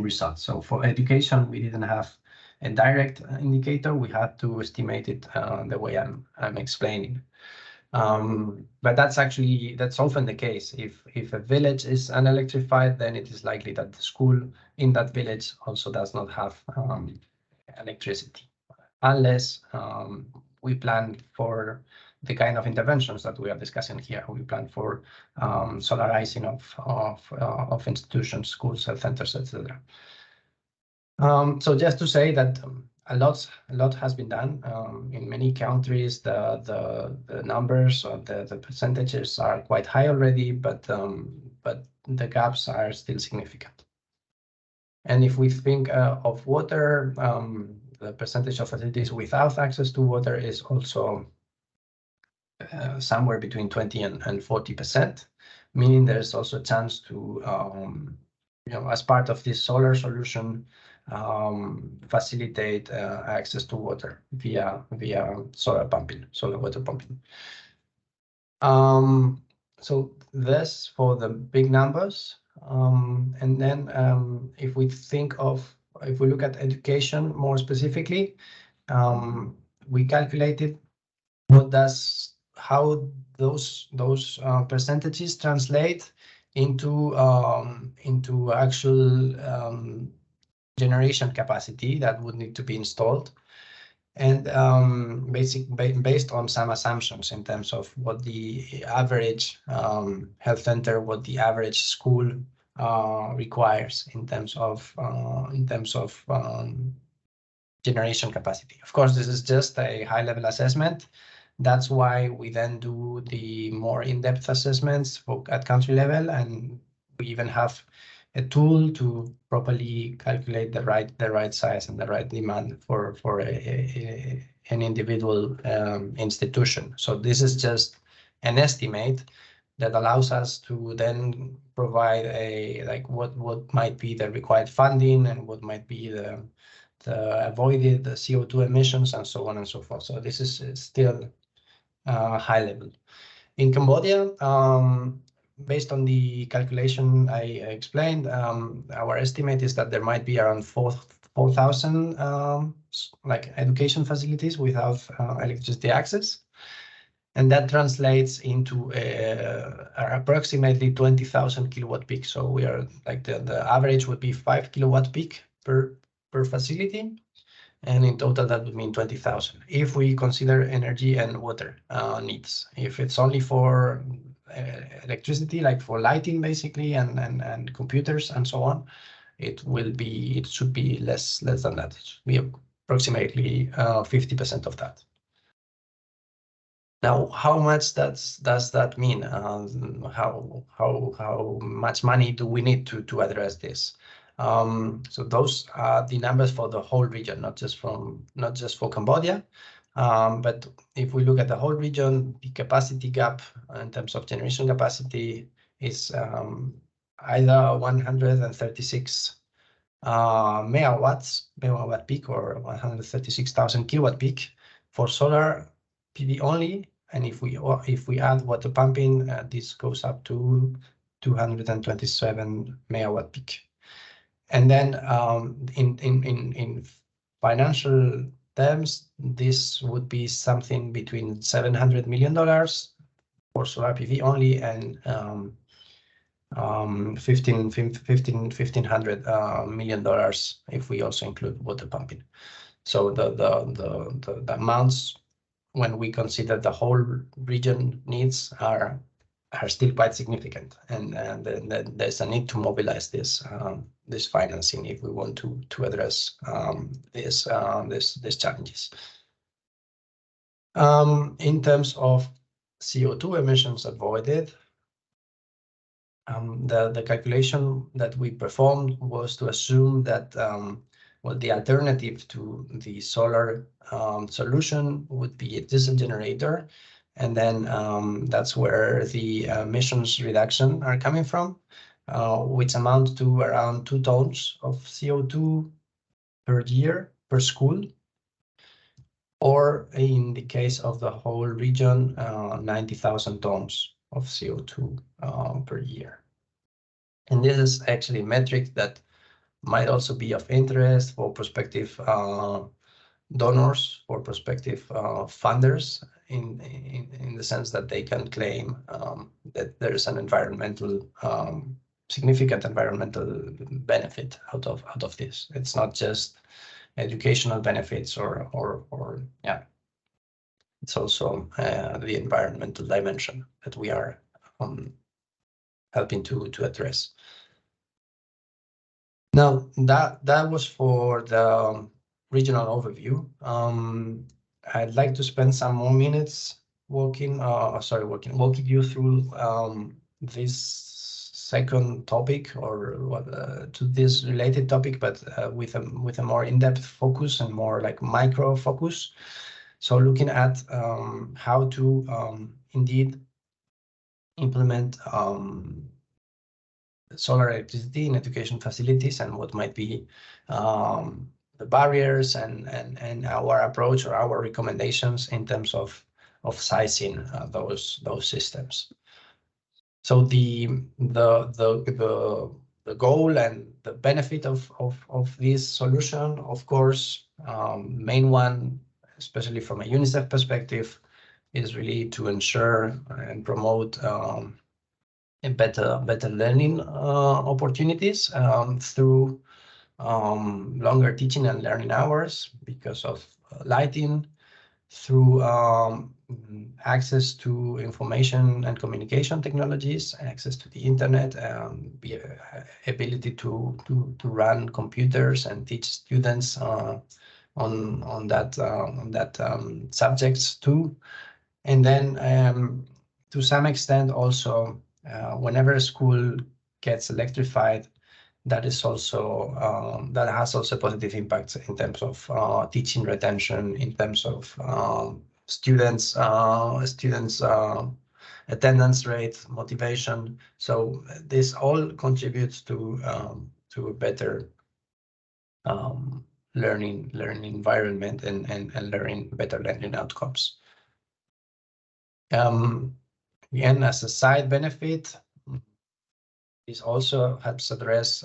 results. So for education, we didn't have a direct indicator. We had to estimate it the way I'm explaining. But that's often the case. If a village is unelectrified, then it is likely that the school in that village also does not have electricity, unless we plan for the kind of interventions that we are discussing here. We plan for solarizing of institutions, schools, health centers, etc. So just to say that a lot has been done in many countries. The numbers or the percentages are quite high already, but the gaps are still significant. And if we think of water, the percentage of facilities without access to water is also somewhere between 20 and 40%, meaning there's also a chance to, as part of this solar solution, facilitate access to water via solar water pumping. So this for the big numbers. And then if we look at education more specifically, we calculated how those percentages translate into actual generation capacity that would need to be installed, and based on some assumptions in terms of what the average health center, what the average school requires in terms of generation capacity. Of course, this is just a high-level assessment. That's why we then do the more in-depth assessments at country level, and we even have a tool to properly calculate the right size and the right demand for an individual institution. So this is just an estimate that allows us to then provide what might be the required funding and what might be the avoided CO2 emissions and so on and so forth. So this is still high level. In Cambodia, based on the calculation I explained, our estimate is that there might be around 4,000 education facilities without electricity access. And that translates into approximately 20,000 kilowatt peak. So we are the average would be 5 kilowatt peak per facility. And in total, that would mean 20,000 if we consider energy and water needs. If it's only for electricity, like for lighting, basically, and computers and so on, it should be less than that. It should be approximately 50% of that. Now, how much does that mean? How much money do we need to address this? So those are the numbers for the whole region, not just for Cambodia. But if we look at the whole region, the capacity gap in terms of generation capacity is either 136 megawatt peak, or 136,000 kilowatt peak for solar PV only. And if we add water pumping, this goes up to 227 megawatt peak. And then in financial terms, this would be something between $700 million for solar PV only, and $1,500 million if we also include water pumping. So the amounts, when we consider the whole region needs, are are still quite significant, and there's a need to mobilize this this financing if we want to address these challenges. In terms of CO2 emissions avoided, the calculation that we performed was to assume that well, the alternative to the solar solution would be a diesel generator, and then that's where the emissions reduction are coming from, which amount to around 2 tons of CO2 per year per school, or in the case of the whole region, 90,000 tons of CO2 per year. And this is actually a metric that might also be of interest for prospective donors, for prospective funders, in the sense that they can claim that there is an environmental significant environmental benefit out of this. It's not just educational benefits or yeah, it's also the environmental dimension that we are helping to address. Now that was for the regional overview. I'd like to spend some more minutes walking you through this second topic, or to this related topic, but with a more in-depth focus and more like micro focus. So looking at how to indeed implement solar electricity in education facilities, and what might be the barriers and our approach or our recommendations in terms of sizing those systems. So the goal and the benefit of this solution, of course, main one, especially from a UNICEF perspective, is really to ensure and promote better learning opportunities through longer teaching and learning hours because of lighting, through access to information and communication technologies, access to the internet, ability to run computers and teach students on that subjects too. And then to some extent also, whenever a school gets electrified, that is also that has also positive impacts in terms of teaching retention, in terms of students attendance rate, motivation. So this all contributes to a better learning environment and better learning outcomes. Again, as a side benefit, this also helps address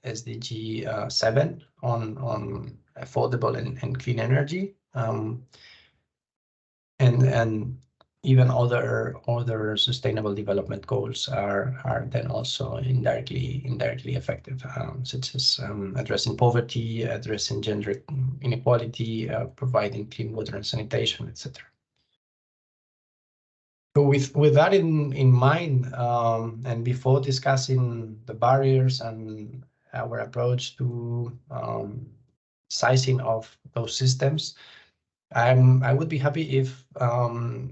SDG 7 on affordable and clean energy, and even other sustainable development goals are then also indirectly effective, such as addressing poverty, addressing gender inequality, providing clean water and sanitation, etc. So with that in mind, and before discussing the barriers and our approach to sizing of those systems, I would be happy if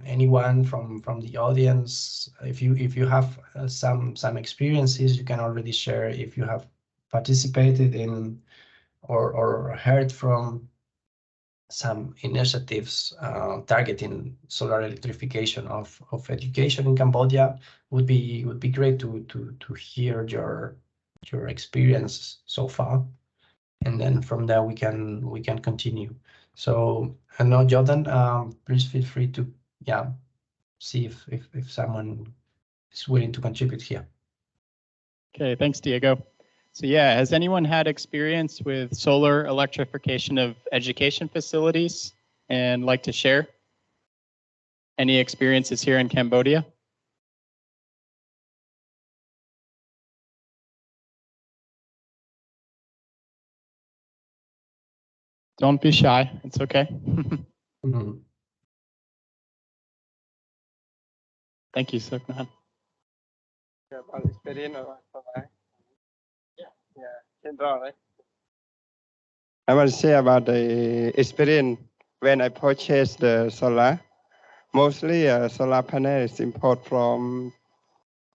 anyone from the audience, if you have some experiences, you can already share if you have participated in or heard from some initiatives targeting solar electrification of education in Cambodia. Would be great to hear your experience so far, and then from there we can continue. So I know, Jordan, please feel free to see if someone is willing to contribute here. Okay, thanks, Diego. So yeah, has anyone had experience with solar electrification of education facilities and like to share any experiences here in Cambodia? Don't be shy, it's okay. Mm-hmm. Thank you, Suknan. About experience or solar. Yeah, I want to say about the experience when I purchased the solar. Mostly solar panel is import from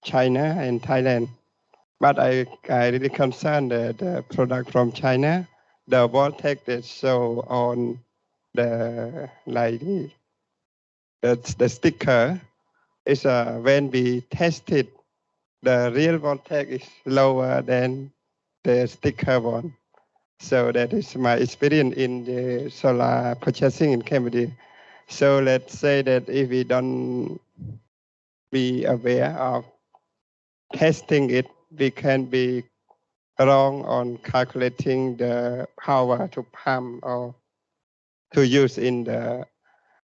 China and Thailand. But I really concerned the product from China. The voltage that show on the like the sticker is when we tested, the real voltage is lower than the sticker one. So that is my experience in the solar purchasing in Cambodia. So let's say that if we don't be aware of testing it, we can be wrong on calculating the power to pump or to use in the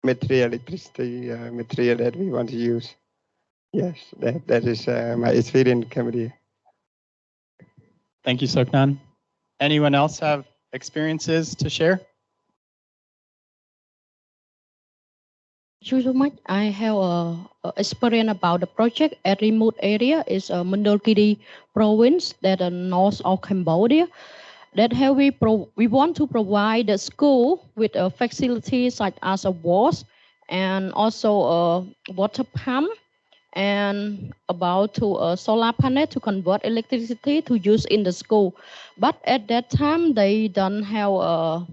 electricity material that we want to use. Yes, that is my experience in Cambodia. Thank you, Soknan. Anyone else have experiences to share? Thank you so much. I have a experience about the project at remote area is Mandalkiri province that north of Cambodia. That how we want to provide the school with a facility such as a wash and also a water pump and about to a solar panel to convert electricity to use in the school. But at that time they don't have a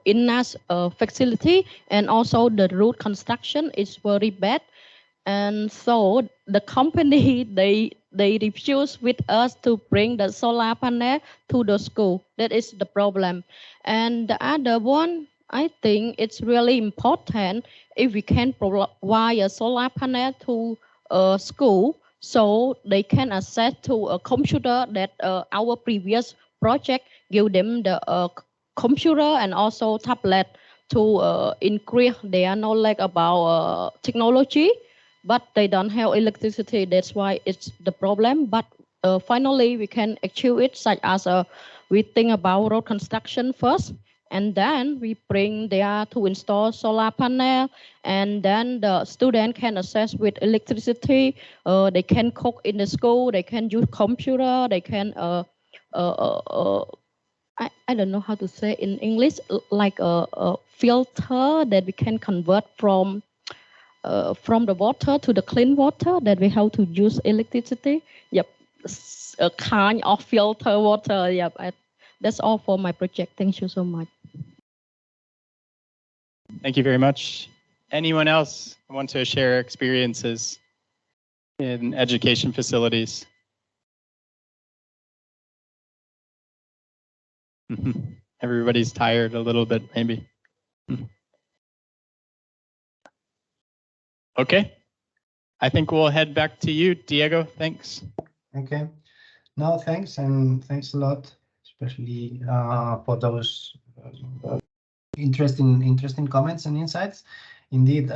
enough facility, and also the road construction is very bad, and so the company they refuse with us to bring the solar panel to the school. That is the problem. And the other one, I think it's really important if we can provide a solar panel to a school so they can access to a computer that our previous project give them the computer and also tablet to increase their knowledge about technology, but they don't have electricity. That's why it's the problem. But finally, we can achieve it, such as we think about road construction first, and then we bring there to install solar panel, and then the student can access with electricity. They can cook in the school. They can use computer. They can I don't know how to say in English, like a filter that we can convert from the water to the clean water that we have to use electricity. Yep, a kind of filter water. Yep, that's all for my project. Thank you so much. Thank you very much. Anyone else want to share experiences in education facilities? Everybody's tired a little bit, maybe. Okay. I think we'll head back to you, Diego. Thanks. Okay. No, thanks, and thanks a lot, especially for those interesting comments and insights. Indeed,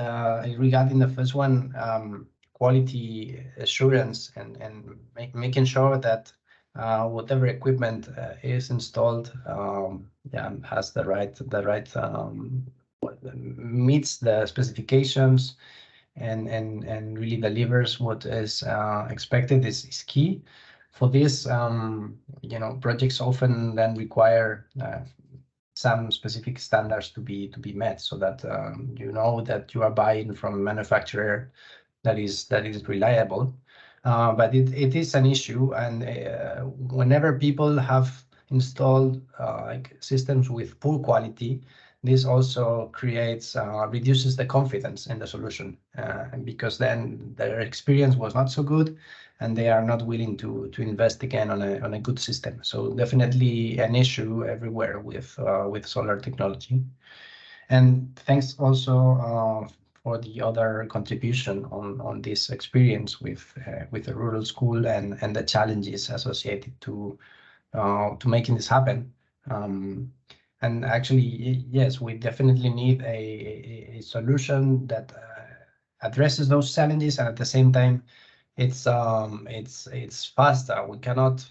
regarding the first one, quality assurance and making sure that whatever equipment is installed has the right meets the specifications and really delivers what is expected is key. For this, projects often then require some specific standards to be met, so that that you are buying from a manufacturer that is reliable. But it is an issue, and whenever people have installed like systems with poor quality, this also reduces the confidence in the solution, because then their experience was not so good, and they are not willing to invest again on a good system. So definitely an issue everywhere with solar technology. And thanks also for the other contribution on this experience with the rural school and the challenges associated to making this happen. And actually, yes, we definitely need a solution that addresses those challenges, and at the same time, it's faster. We cannot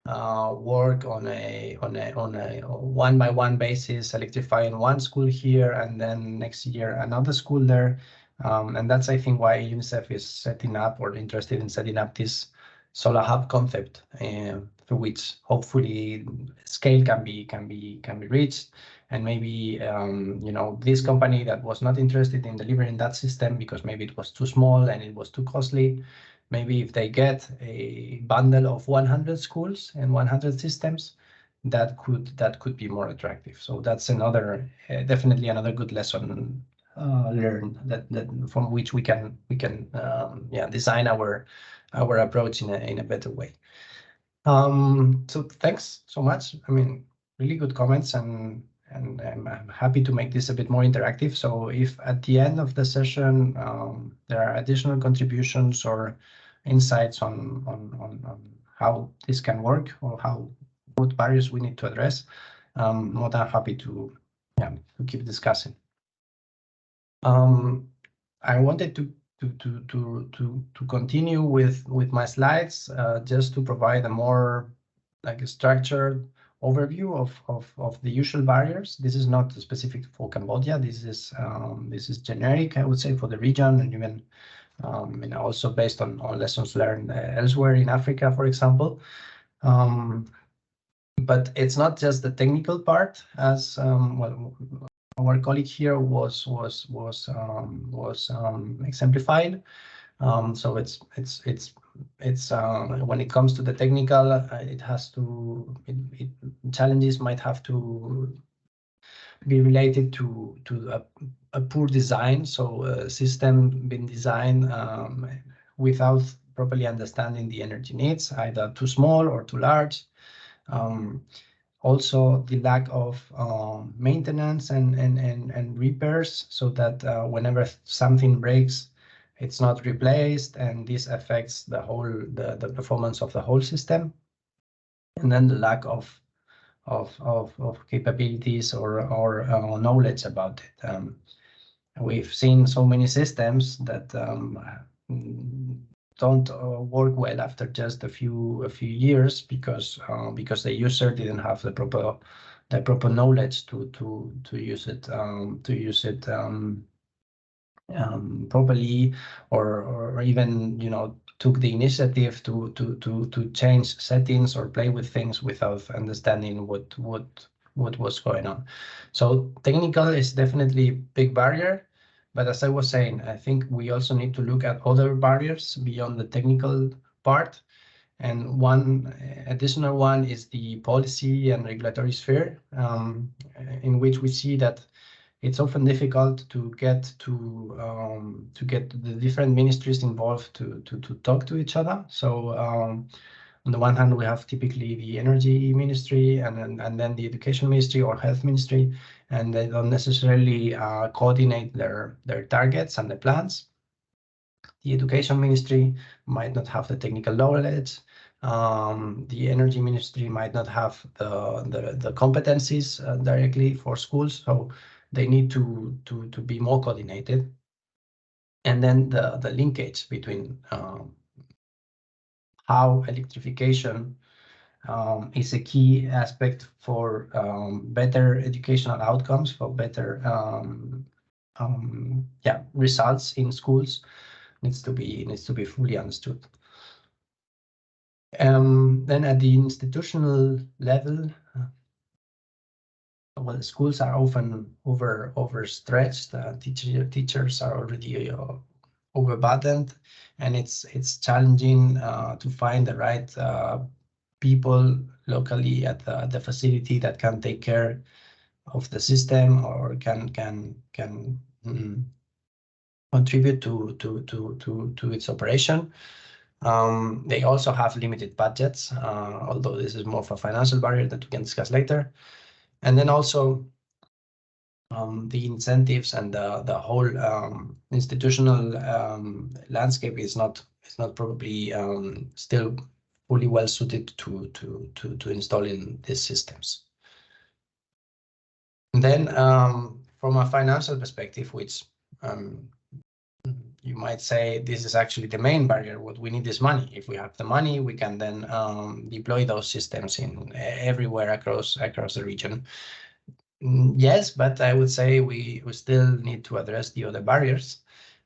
work on a one-by-one basis, electrifying one school here and then next year another school there. And that's, I think, why UNICEF is setting up or interested in setting up this solar hub concept, through which hopefully scale can be reached. And maybe this company that was not interested in delivering that system because maybe it was too small and it was too costly, maybe if they get a bundle of 100 schools and 100 systems, that could be more attractive. So that's another definitely another good lesson learned that from which we can design our approach in a better way. So thanks so much. I mean, really good comments, and I'm happy to make this a bit more interactive. So if at the end of the session there are additional contributions or insights on how this can work or what barriers we need to address, more than happy to keep discussing. I wanted to continue with my slides, just to provide a more like a structured overview of the usual barriers. This is not specific for Cambodia. This is generic, I would say, for the region, and even also based on lessons learned elsewhere in Africa, for example. But it's not just the technical part, as our colleague here was exemplified. So it's when it comes to the technical, challenges might have to be related to a poor design. So a system being designed without properly understanding the energy needs, either too small or too large. Also, the lack of maintenance and repairs, so that whenever something breaks, it's not replaced, and this affects the performance of the whole system. And then the lack of capabilities or knowledge about it. We've seen so many systems that don't work well after just a few years because the user didn't have the proper knowledge to use it properly, or even took the initiative to change settings or play with things without understanding what was going on. So technical is definitely a big barrier. But as I was saying, I think we also need to look at other barriers beyond the technical part. And one additional one is the policy and regulatory sphere, in which we see that it's often difficult to get the different ministries involved to talk to each other. So on the one hand, we have typically the energy ministry and then the education ministry or health ministry, and they don't necessarily coordinate their targets and the plans. The education ministry might not have the technical knowledge. The energy ministry might not have the competencies directly for schools, so they need to be more coordinated. And then the linkage between how electrification is a key aspect for better educational outcomes, for better results in schools, needs to be fully understood. Then at the institutional level, well, schools are often overstretched. Teachers are already overburdened, and it's challenging to find the right people locally at the facility that can take care of the system or can contribute to its operation. They also have limited budgets, although this is more of a financial barrier that we can discuss later. And then also the incentives and the whole institutional landscape is not probably still fully well suited to installing these systems. And then from a financial perspective, which you might say this is actually the main barrier. What we need is money. If we have the money, we can then deploy those systems in everywhere across the region. Yes, but I would say we still need to address the other barriers.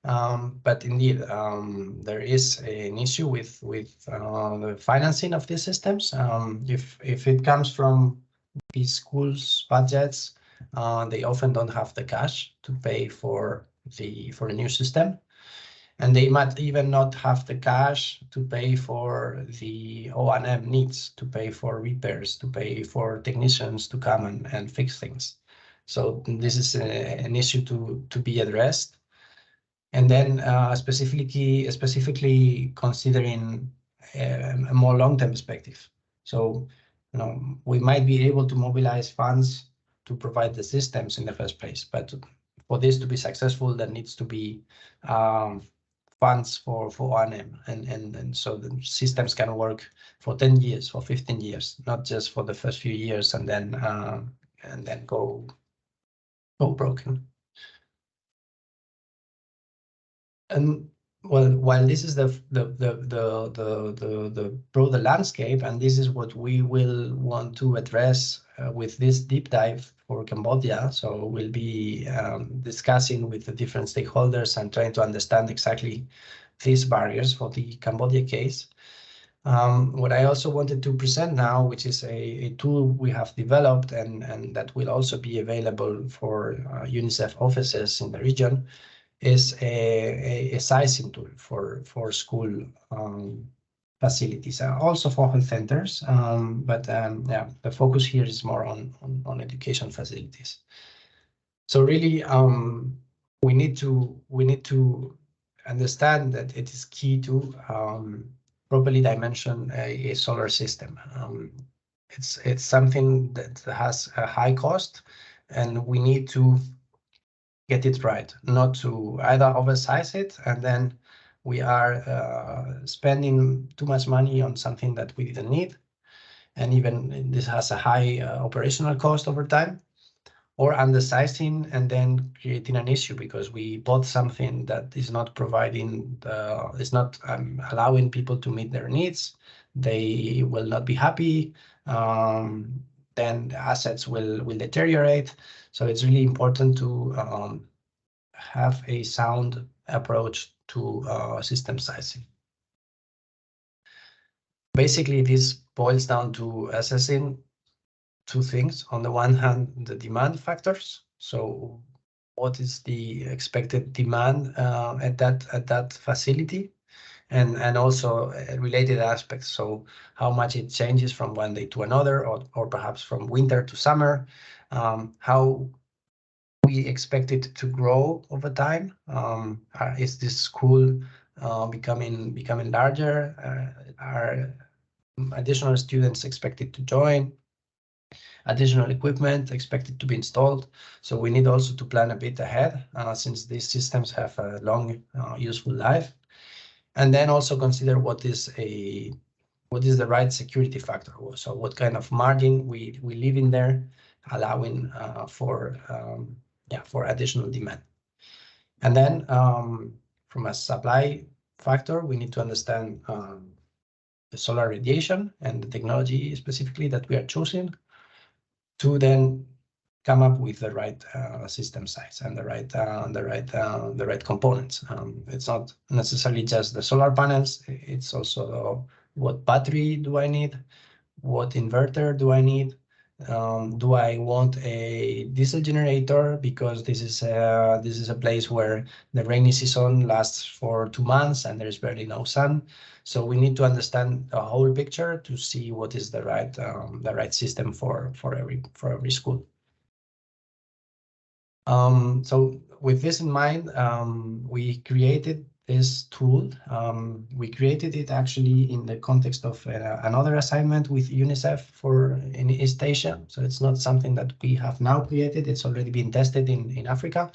But indeed, there is an issue with the financing of these systems. If it comes from these schools' budgets, they often don't have the cash to pay for a new system, and they might even not have the cash to pay for the O&M needs, to pay for repairs, to pay for technicians to come and fix things. So this is an issue to be addressed. And then specifically considering a more long-term perspective. So, we might be able to mobilize funds to provide the systems in the first place, but for this to be successful, there needs to be funds for O&M, and so the systems can work for 10 years, for 15 years, not just for the first few years and then go broken. And well, while this is the broader landscape, and this is what we will want to address with this deep dive for Cambodia. So we'll be discussing with the different stakeholders and trying to understand exactly these barriers for the Cambodia case. What I also wanted to present now, which is a tool we have developed and that will also be available for UNICEF offices in the region, is a sizing tool for school facilities, also for health centers. But yeah, the focus here is more on education facilities. So really, we need to understand that it is key to properly dimension a solar system. It's something that has a high cost, and we need to get it right, not to either oversize it and then we are spending too much money on something that we didn't need, and even this has a high operational cost over time, or undersizing and then creating an issue because we bought something that is not providing, is not allowing people to meet their needs. They will not be happy. Then the assets will deteriorate. So it's really important to have a sound approach to system sizing. Basically, this boils down to assessing two things. On the one hand, the demand factors. So what is the expected demand at that facility? And also related aspects. So how much it changes from one day to another, or perhaps from winter to summer. How we expect it to grow over time. Is this school becoming larger? Are additional students expected to join? Additional equipment expected to be installed. So we need also to plan a bit ahead, since these systems have a long useful life. And then also consider what is the right security factor. So what kind of margin we leave in there, allowing for additional demand. And then from a supply factor, we need to understand the solar radiation and the technology specifically that we are choosing to then come up with the right system size and the right components. It's not necessarily just the solar panels. It's also what battery do I need? What inverter do I need? Do I want a diesel generator because this is a place where the rainy season lasts for 2 months and there's barely no sun? So we need to understand the whole picture to see what is the right system for every school. So with this in mind, we created this tool. We created it actually in the context of another assignment with UNICEF in East Asia. So it's not something that we have now created. It's already been tested in Africa.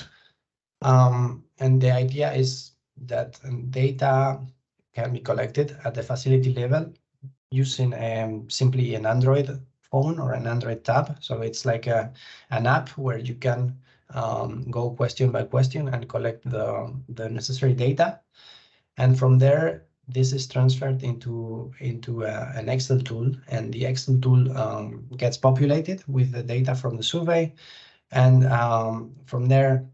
And the idea is that data can be collected at the facility level using simply an Android phone or an Android tab. So it's like an app where you can go question by question and collect the necessary data. And from there, this is transferred into an Excel tool, and the Excel tool gets populated with the data from the survey. And from there,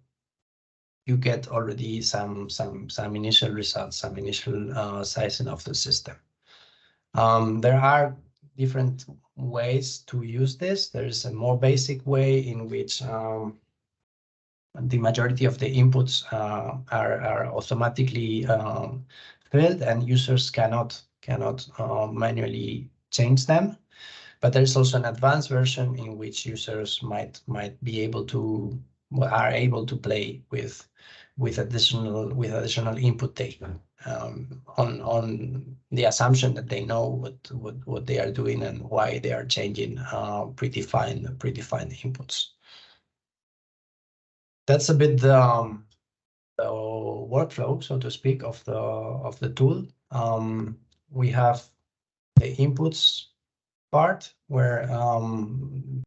you get already some initial results, some initial sizing of the system. There are different ways to use this. There is a more basic way in which the majority of the inputs are automatically filled, and users cannot manually change them. But there is also an advanced version in which users might be able to are able to play with additional input data on the assumption that they know what they are doing and why they are changing predefined inputs. That's a bit the workflow, so to speak, of the tool. We have the inputs part where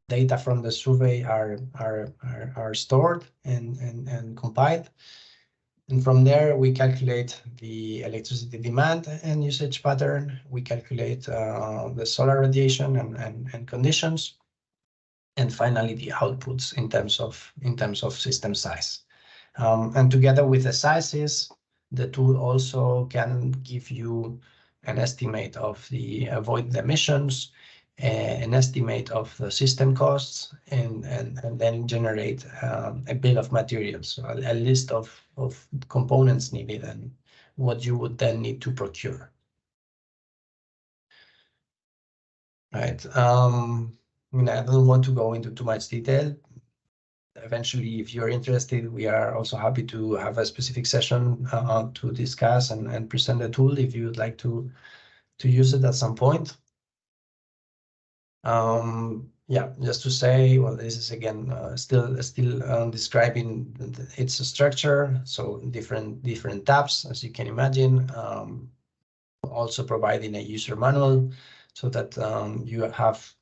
data from the survey are stored and compiled. And from there, we calculate the electricity demand and usage pattern. We calculate the solar radiation and conditions. And finally, the outputs in terms of system size. And together with the sizes, the tool also can give you an estimate of the avoided emissions, an estimate of the system costs, and then generate a bill of materials, so a list of components needed and what you would then need to procure. Right. I mean, I don't want to go into too much detail. Eventually, if you're interested, we are also happy to have a specific session to discuss and present the tool if you would like to use it at some point. Yeah, just to say, well, this is again still describing its structure. So different tabs, as you can imagine. Also providing a user manual so that you have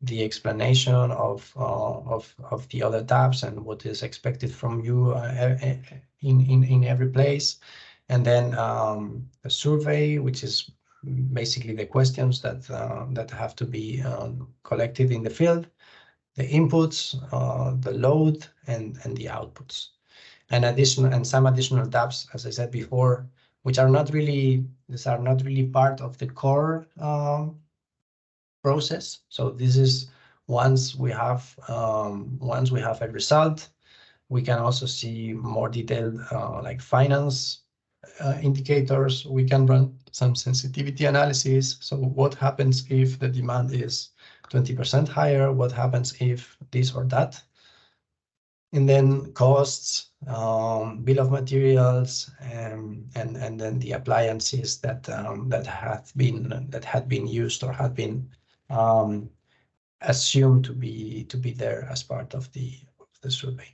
the explanation of the other tabs and what is expected from you in every place, and then a survey, which is basically the questions that have to be collected in the field, the inputs, the load, and the outputs, and some additional tabs, as I said before, which are not really part of the core process. So this is once we have a result, we can also see more detailed like finance indicators. We can run some sensitivity analysis. So what happens if the demand is 20% higher? What happens if this or that? And then costs, bill of materials, and then the appliances that had been used or had been assumed to be there as part of the survey.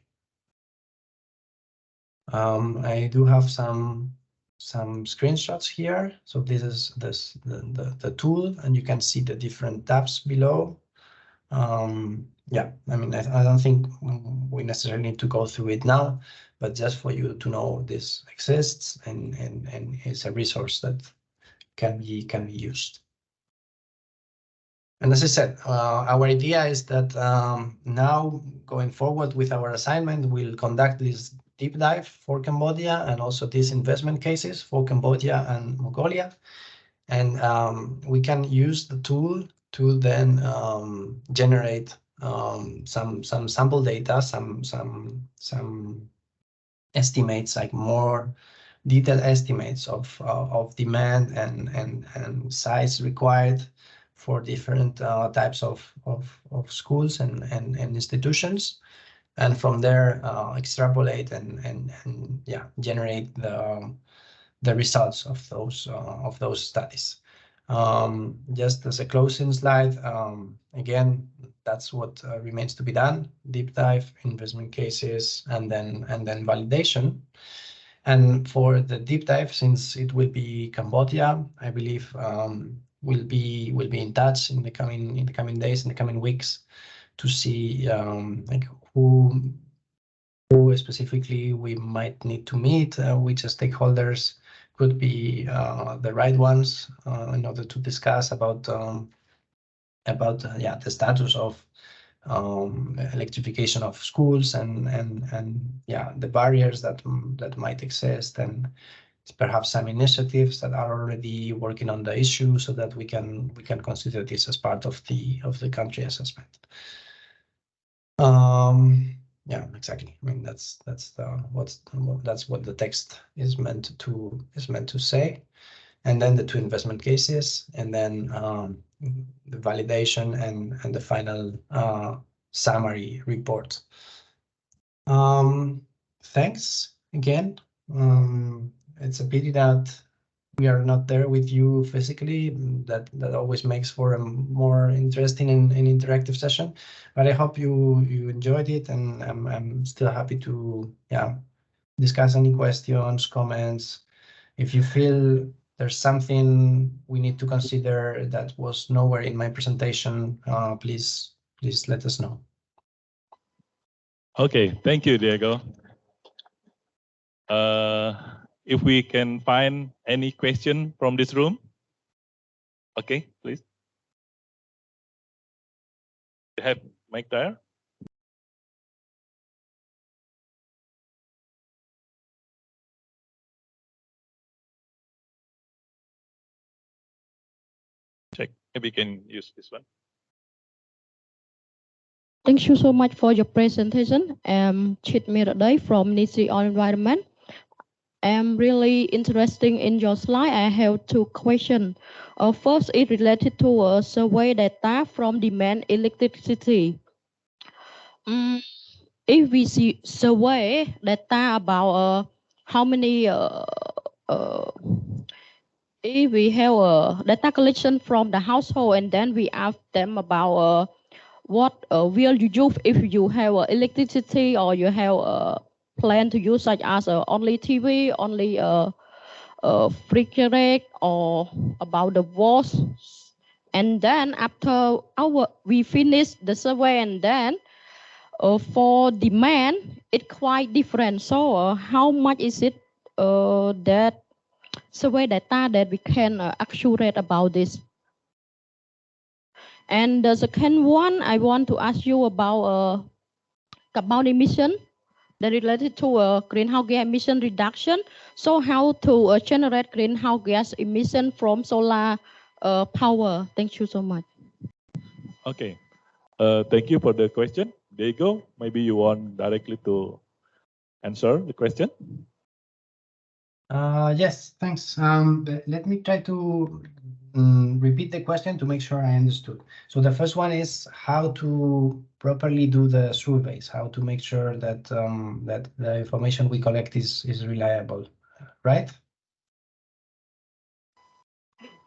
I do have some screenshots here. So this is the tool, and you can see the different tabs below. Yeah, I mean, I don't think we necessarily need to go through it now, but just for you to know this exists and is a resource that can be used. And as I said, our idea is that now going forward with our assignment, we'll conduct this deep dive for Cambodia and also these investment cases for Cambodia and Mongolia. And we can use the tool to then generate some sample data, some estimates, like more detailed estimates of demand and size required for different types of schools and institutions, and from there extrapolate and yeah, generate the results of those studies. Just as a closing slide, again, that's what remains to be done: deep dive, investment cases, and then validation. And for the deep dive, since it will be Cambodia, I believe we'll be in touch in the coming days, in the coming weeks, to see like who specifically we might need to meet, which stakeholders could be the right ones in order to discuss about the status of electrification of schools and yeah, the barriers that might exist, and perhaps some initiatives that are already working on the issue, so that we can consider this as part of the country assessment. Yeah, exactly. I mean, that's what the text is meant to say. And then the two investment cases, and then the validation and the final summary report. Thanks again. It's a pity that we are not there with you physically. That always makes for a more interesting and interactive session. But I hope you enjoyed it, and I'm still happy to discuss any questions, comments. If you feel there's something we need to consider that was nowhere in my presentation, please let us know. Okay, thank you, Diego. If we can find any question from this room, okay, please. You have mic there. Check. Maybe you can use this one. Thank you so much for your presentation. Chit Miraday from Nisi on Environment. I'm really interested in your slide. I have two questions. First, it related to a survey data from demand electricity. If we see survey data about how many, if we have a data collection from the household, and then we ask them about what will you use if you have electricity, or you have a plan to use, such as only TV, only refrigerator, or about the walls. And then after we finish the survey, and then for demand, it's quite different. So how much is it that survey data that we can accurate about this? And the second one, I want to ask you about carbon emission that related to greenhouse gas emission reduction. So how to generate greenhouse gas emission from solar power? Thank you so much. Okay, thank you for the question. Diego, maybe you want directly to answer the question. Yes, thanks. Let me try to repeat the question to make sure I understood. So the first one is how to properly do the surveys, how to make sure that that the information we collect is reliable, right?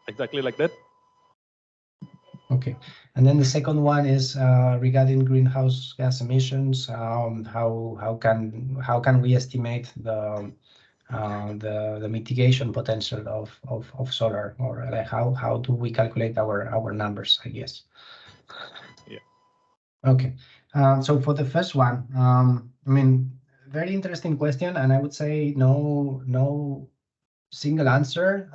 Exactly like that. Okay, and then the second one is regarding greenhouse gas emissions. How can we estimate the mitigation potential of solar, or like how do we calculate our numbers, I guess. Yeah. Okay, so for the first one, I mean, very interesting question, and I would say no single answer.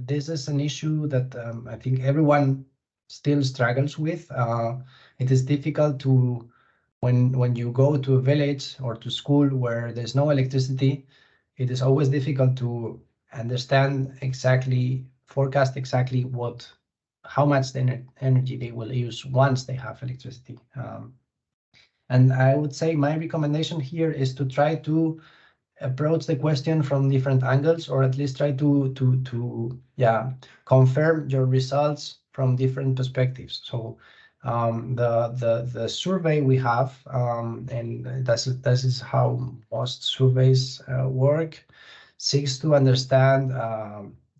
This is an issue that I think everyone still struggles with. It is difficult to when you go to a village or to school where there's no electricity. It is always difficult to understand exactly, forecast exactly how much energy they will use once they have electricity. And I would say my recommendation here is to try to approach the question from different angles, or at least try to confirm your results from different perspectives. So the survey we have, and this is how most surveys work, seeks to understand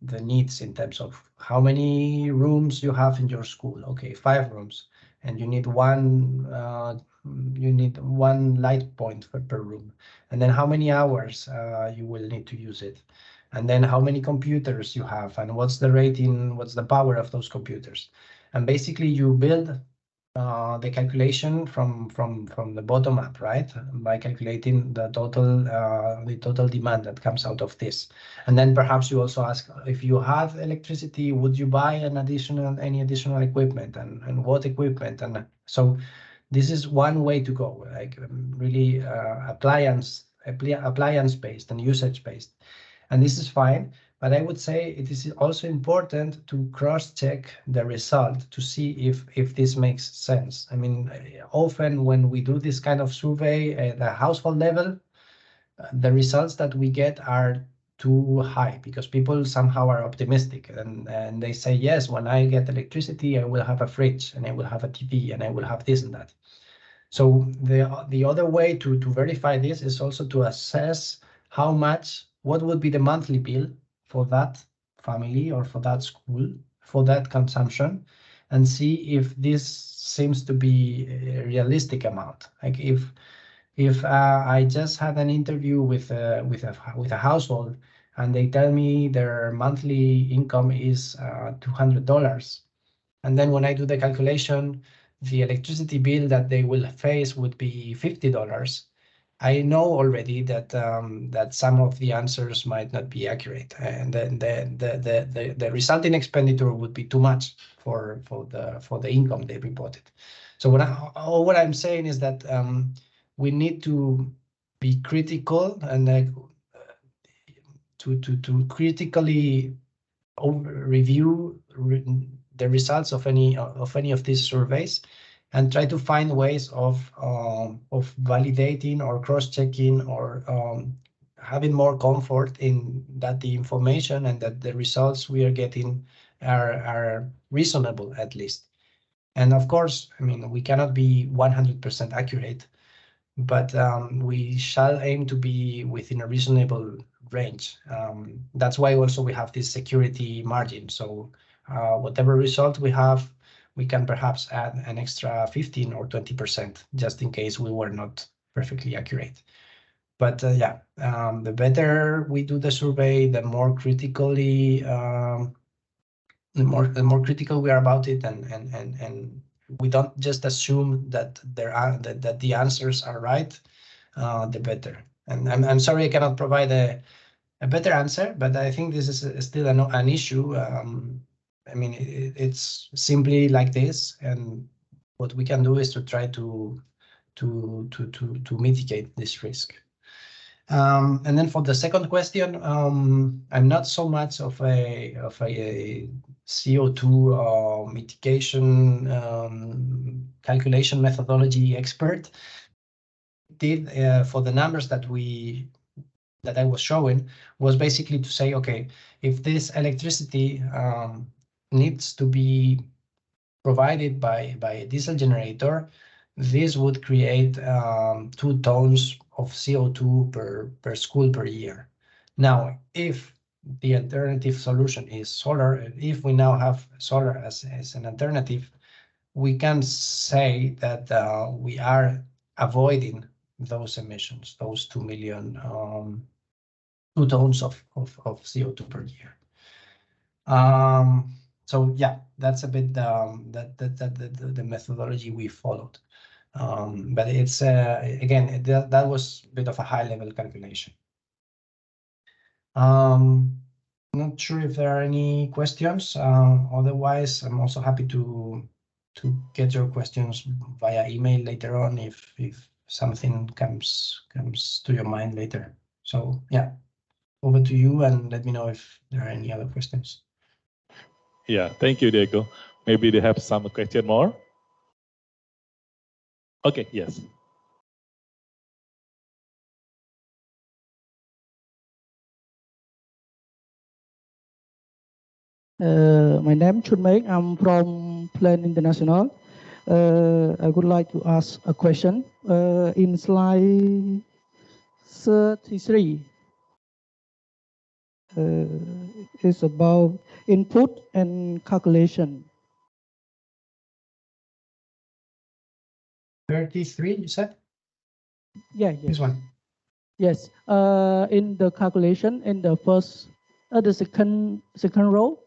the needs in terms of how many rooms you have in your school. Okay, 5 rooms, and you need one light point per room, and then how many hours you will need to use it, and then how many computers you have, and what's the rating, what's the power of those computers. And basically you build the calculation from the bottom up, right? By calculating the total demand that comes out of this. And then perhaps you also ask, if you have electricity, would you buy any additional equipment, and what equipment? And so This is one way to go, like really appliance-based and usage-based. And this is fine, but I would say it is also important to cross-check the result to see if this makes sense. I mean, often when we do this kind of survey at the household level, the results that we get are too high because people somehow are optimistic and they say, yes, when I get electricity, I will have a fridge and I will have a TV and I will have this and that. So the other way to verify this is also to assess what would be the monthly bill for that family or for that school, for that consumption, and see if this seems to be a realistic amount. Like if I just had an interview with a household and they tell me their monthly income is $200, and then when I do the calculation, the electricity bill that they will face would be $50. I know already that that some of the answers might not be accurate, and then the resulting expenditure would be too much for the income they reported. So what I'm saying is that we need to be critical and to critically review the results of any of these surveys and try to find ways of validating or cross-checking or having more comfort in that the information and that the results we are getting are reasonable at least. And of course, I mean, we cannot be 100% accurate, but we shall aim to be within a reasonable range. That's why also we have this security margin. So whatever result we have, we can perhaps add an extra 15 or 20% just in case we were not perfectly accurate. But the better we do the survey, the more critically, the more critical we are about it, and we don't just assume that that the answers are right, the better. And I'm sorry I cannot provide a better answer, but I think this is still an issue. I mean, it's simply like this, and what we can do is to try to mitigate this risk. And then for the second question, I'm not so much of a CO2 mitigation calculation methodology expert. Did for the numbers that I was showing was basically to say, okay, if this electricity needs to be provided by a diesel generator, this would create 2 tons of CO2 per school per year. Now, if the alternative solution is solar, if we now have solar as an alternative, we can say that we are avoiding those emissions, those 2 million 2 tons of CO2 per year. So yeah, that's a bit the methodology we followed. But it's again, that was a bit of a high level calculation. Not sure if there are any questions. Otherwise, I'm also happy to get your questions via email later on if something comes to your mind later. So yeah, over to you and let me know if there are any other questions. Yeah, thank you, Diego. Maybe they have some question more. Okay, yes. My name is Chunmek. I'm from Plan International. I would like to ask a question. In slide 33, it's about input and calculation. 33, you said? Yeah, yes. This one. Yes. In the calculation, in the the second row,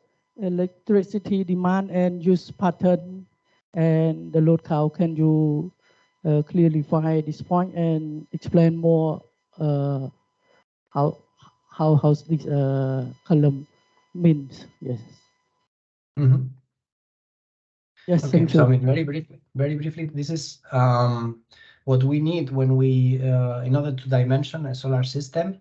electricity demand and use pattern and the load count. Can you clarify this point and explain more how this column means? Yes. Mm-hmm. Yes, Okay, thank so I you. mean, very briefly, this is what we need when we, in order to dimension a solar system.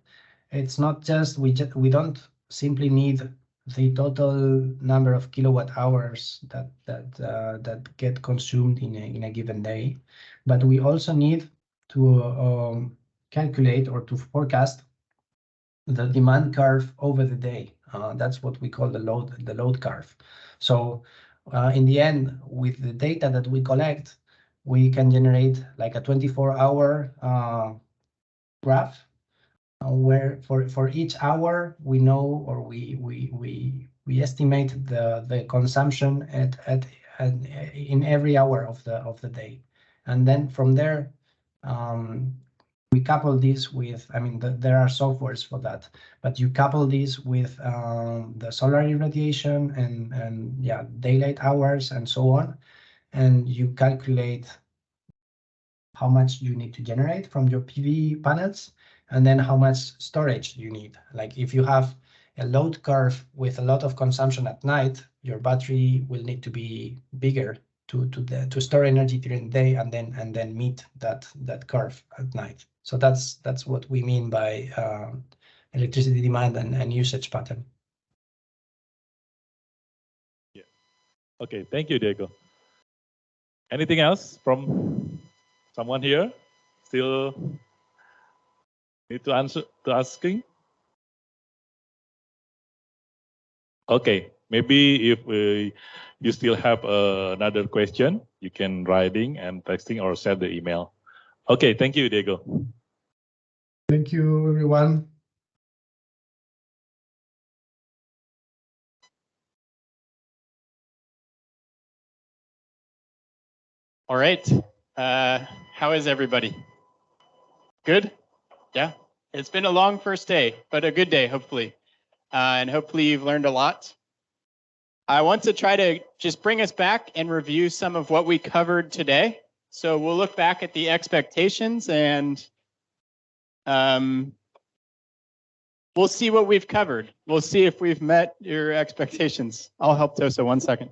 It's not just we don't simply need the total number of kilowatt hours that get consumed in a given day, but we also need to calculate or to forecast the demand curve over the day. That's what we call the load curve. So in the end, with the data that we collect, we can generate like a 24-hour graph where for each hour we know, or we estimate the consumption at in every hour of the day, and then from there we couple this with, I mean, there are softwares for that, but you couple this with the solar irradiation and yeah, daylight hours and so on, and you calculate how much you need to generate from your PV panels, and then how much storage you need. Like if you have a load curve with a lot of consumption at night, your battery will need to be bigger to store energy during the day and then meet that curve at night. So that's what we mean by electricity demand and usage pattern. Yeah. Okay, thank you, Diego. Anything else from someone here? Still need to asking? Okay, maybe if you still have another question, you can writing and texting or send the email. Okay, thank you, Diego. Thank you, everyone. All right. How is everybody? Good? Yeah. It's been a long first day, but a good day, hopefully. And hopefully you've learned a lot. I want to try to just bring us back and review some of what we covered today. So we'll look back at the expectations and we'll see what we've covered. We'll see if we've met your expectations. I'll help Tosa 1 second.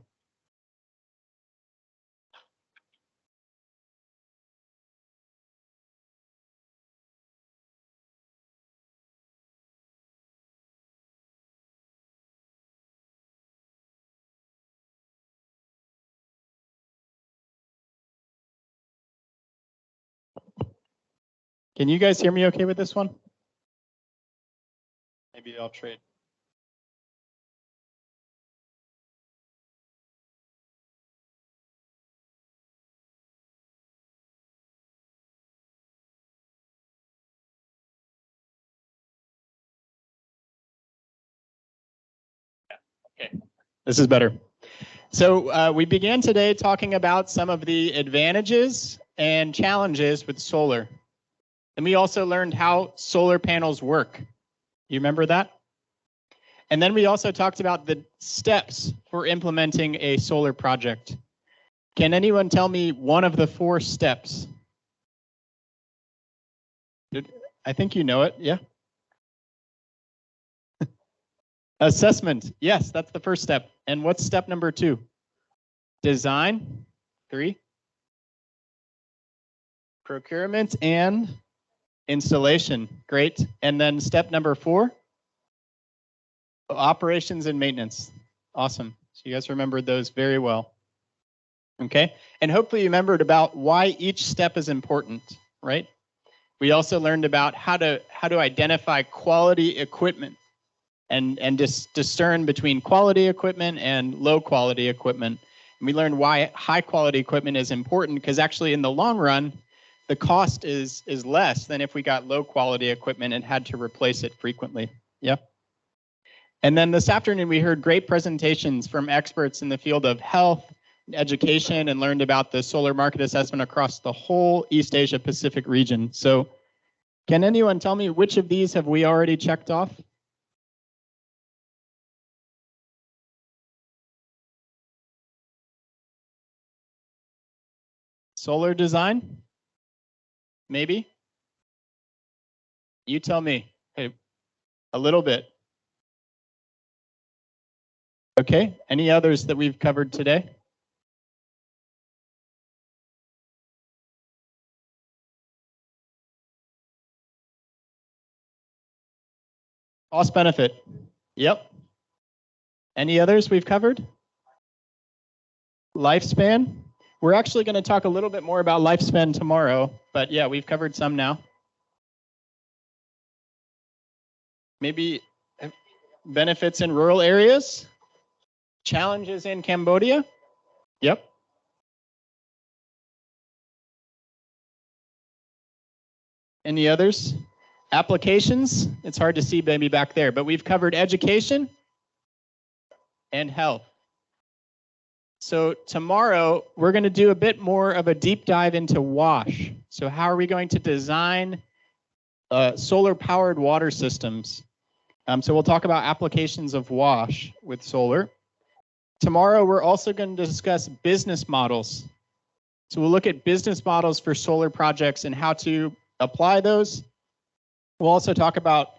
Can you guys hear me okay with this one? Maybe I'll trade. Okay, this is better. So we began today talking about some of the advantages and challenges with solar. And we also learned how solar panels work. You remember that? And then we also talked about the steps for implementing a solar project. Can anyone tell me one of the 4 steps? I think you know it, yeah? Assessment, yes, that's the first step. And what's step number 2? Design, 3. Procurement and installation, great. And then step number 4? Operations and maintenance, awesome. So you guys remembered those very well. Okay, and hopefully you remembered about why each step is important, right? We also learned about how to identify quality equipment and discern between quality equipment and low quality equipment. And we learned why high quality equipment is important, because actually in the long run, the cost is less than if we got low quality equipment and had to replace it frequently. Yeah. And then this afternoon, we heard great presentations from experts in the field of health, education, and learned about the solar market assessment across the whole East Asia Pacific region. So can anyone tell me which of these have we already checked off? Solar design? Maybe? You tell me. Hey, a little bit. Okay, any others that we've covered today? Cost benefit. Yep. Any others we've covered? Lifespan. We're actually going to talk a little bit more about lifespan tomorrow, but yeah, we've covered some now. Maybe benefits in rural areas. Challenges in Cambodia. Yep. Any others? Applications. It's hard to see maybe back there, but we've covered education and health. So tomorrow, we're going to do a bit more of a deep dive into WASH. So how are we going to design solar-powered water systems? So we'll talk about applications of WASH with solar. Tomorrow, we're also going to discuss business models. So we'll look at business models for solar projects and how to apply those. We'll also talk about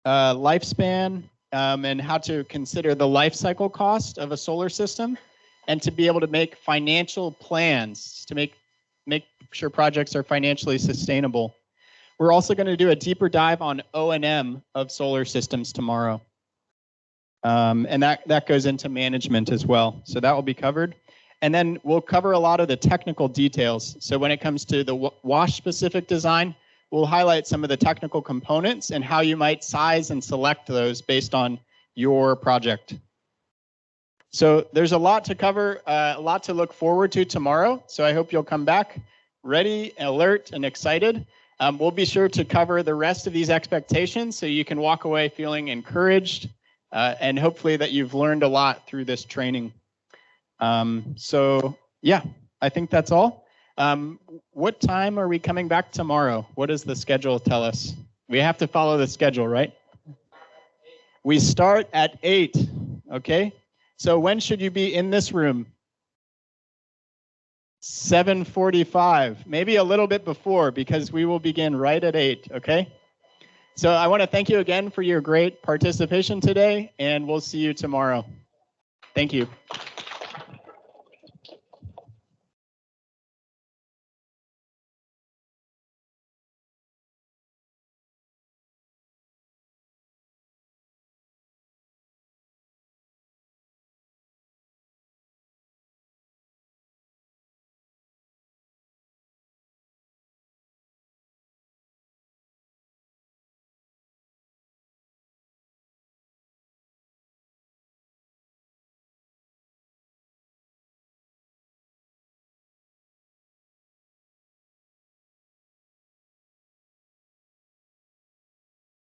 lifespan and how to consider the life cycle cost of a solar system and to be able to make financial plans to make sure projects are financially sustainable. We're also going to do a deeper dive on O&M of solar systems tomorrow. And that goes into management as well. So that will be covered. And then we'll cover a lot of the technical details. So when it comes to the WASH specific design, we'll highlight some of the technical components and how you might size and select those based on your project. So there's a lot to cover, a lot to look forward to tomorrow. So I hope you'll come back ready, alert, and excited. We'll be sure to cover the rest of these expectations so you can walk away feeling encouraged and hopefully that you've learned a lot through this training. So yeah, I think that's all. What time are we coming back tomorrow? What does the schedule tell us? We have to follow the schedule, right? We start at 8, okay? So when should you be in this room? 7:45, maybe a little bit before because we will begin right at 8, okay? So I want to thank you again for your great participation today, and we'll see you tomorrow. Thank you.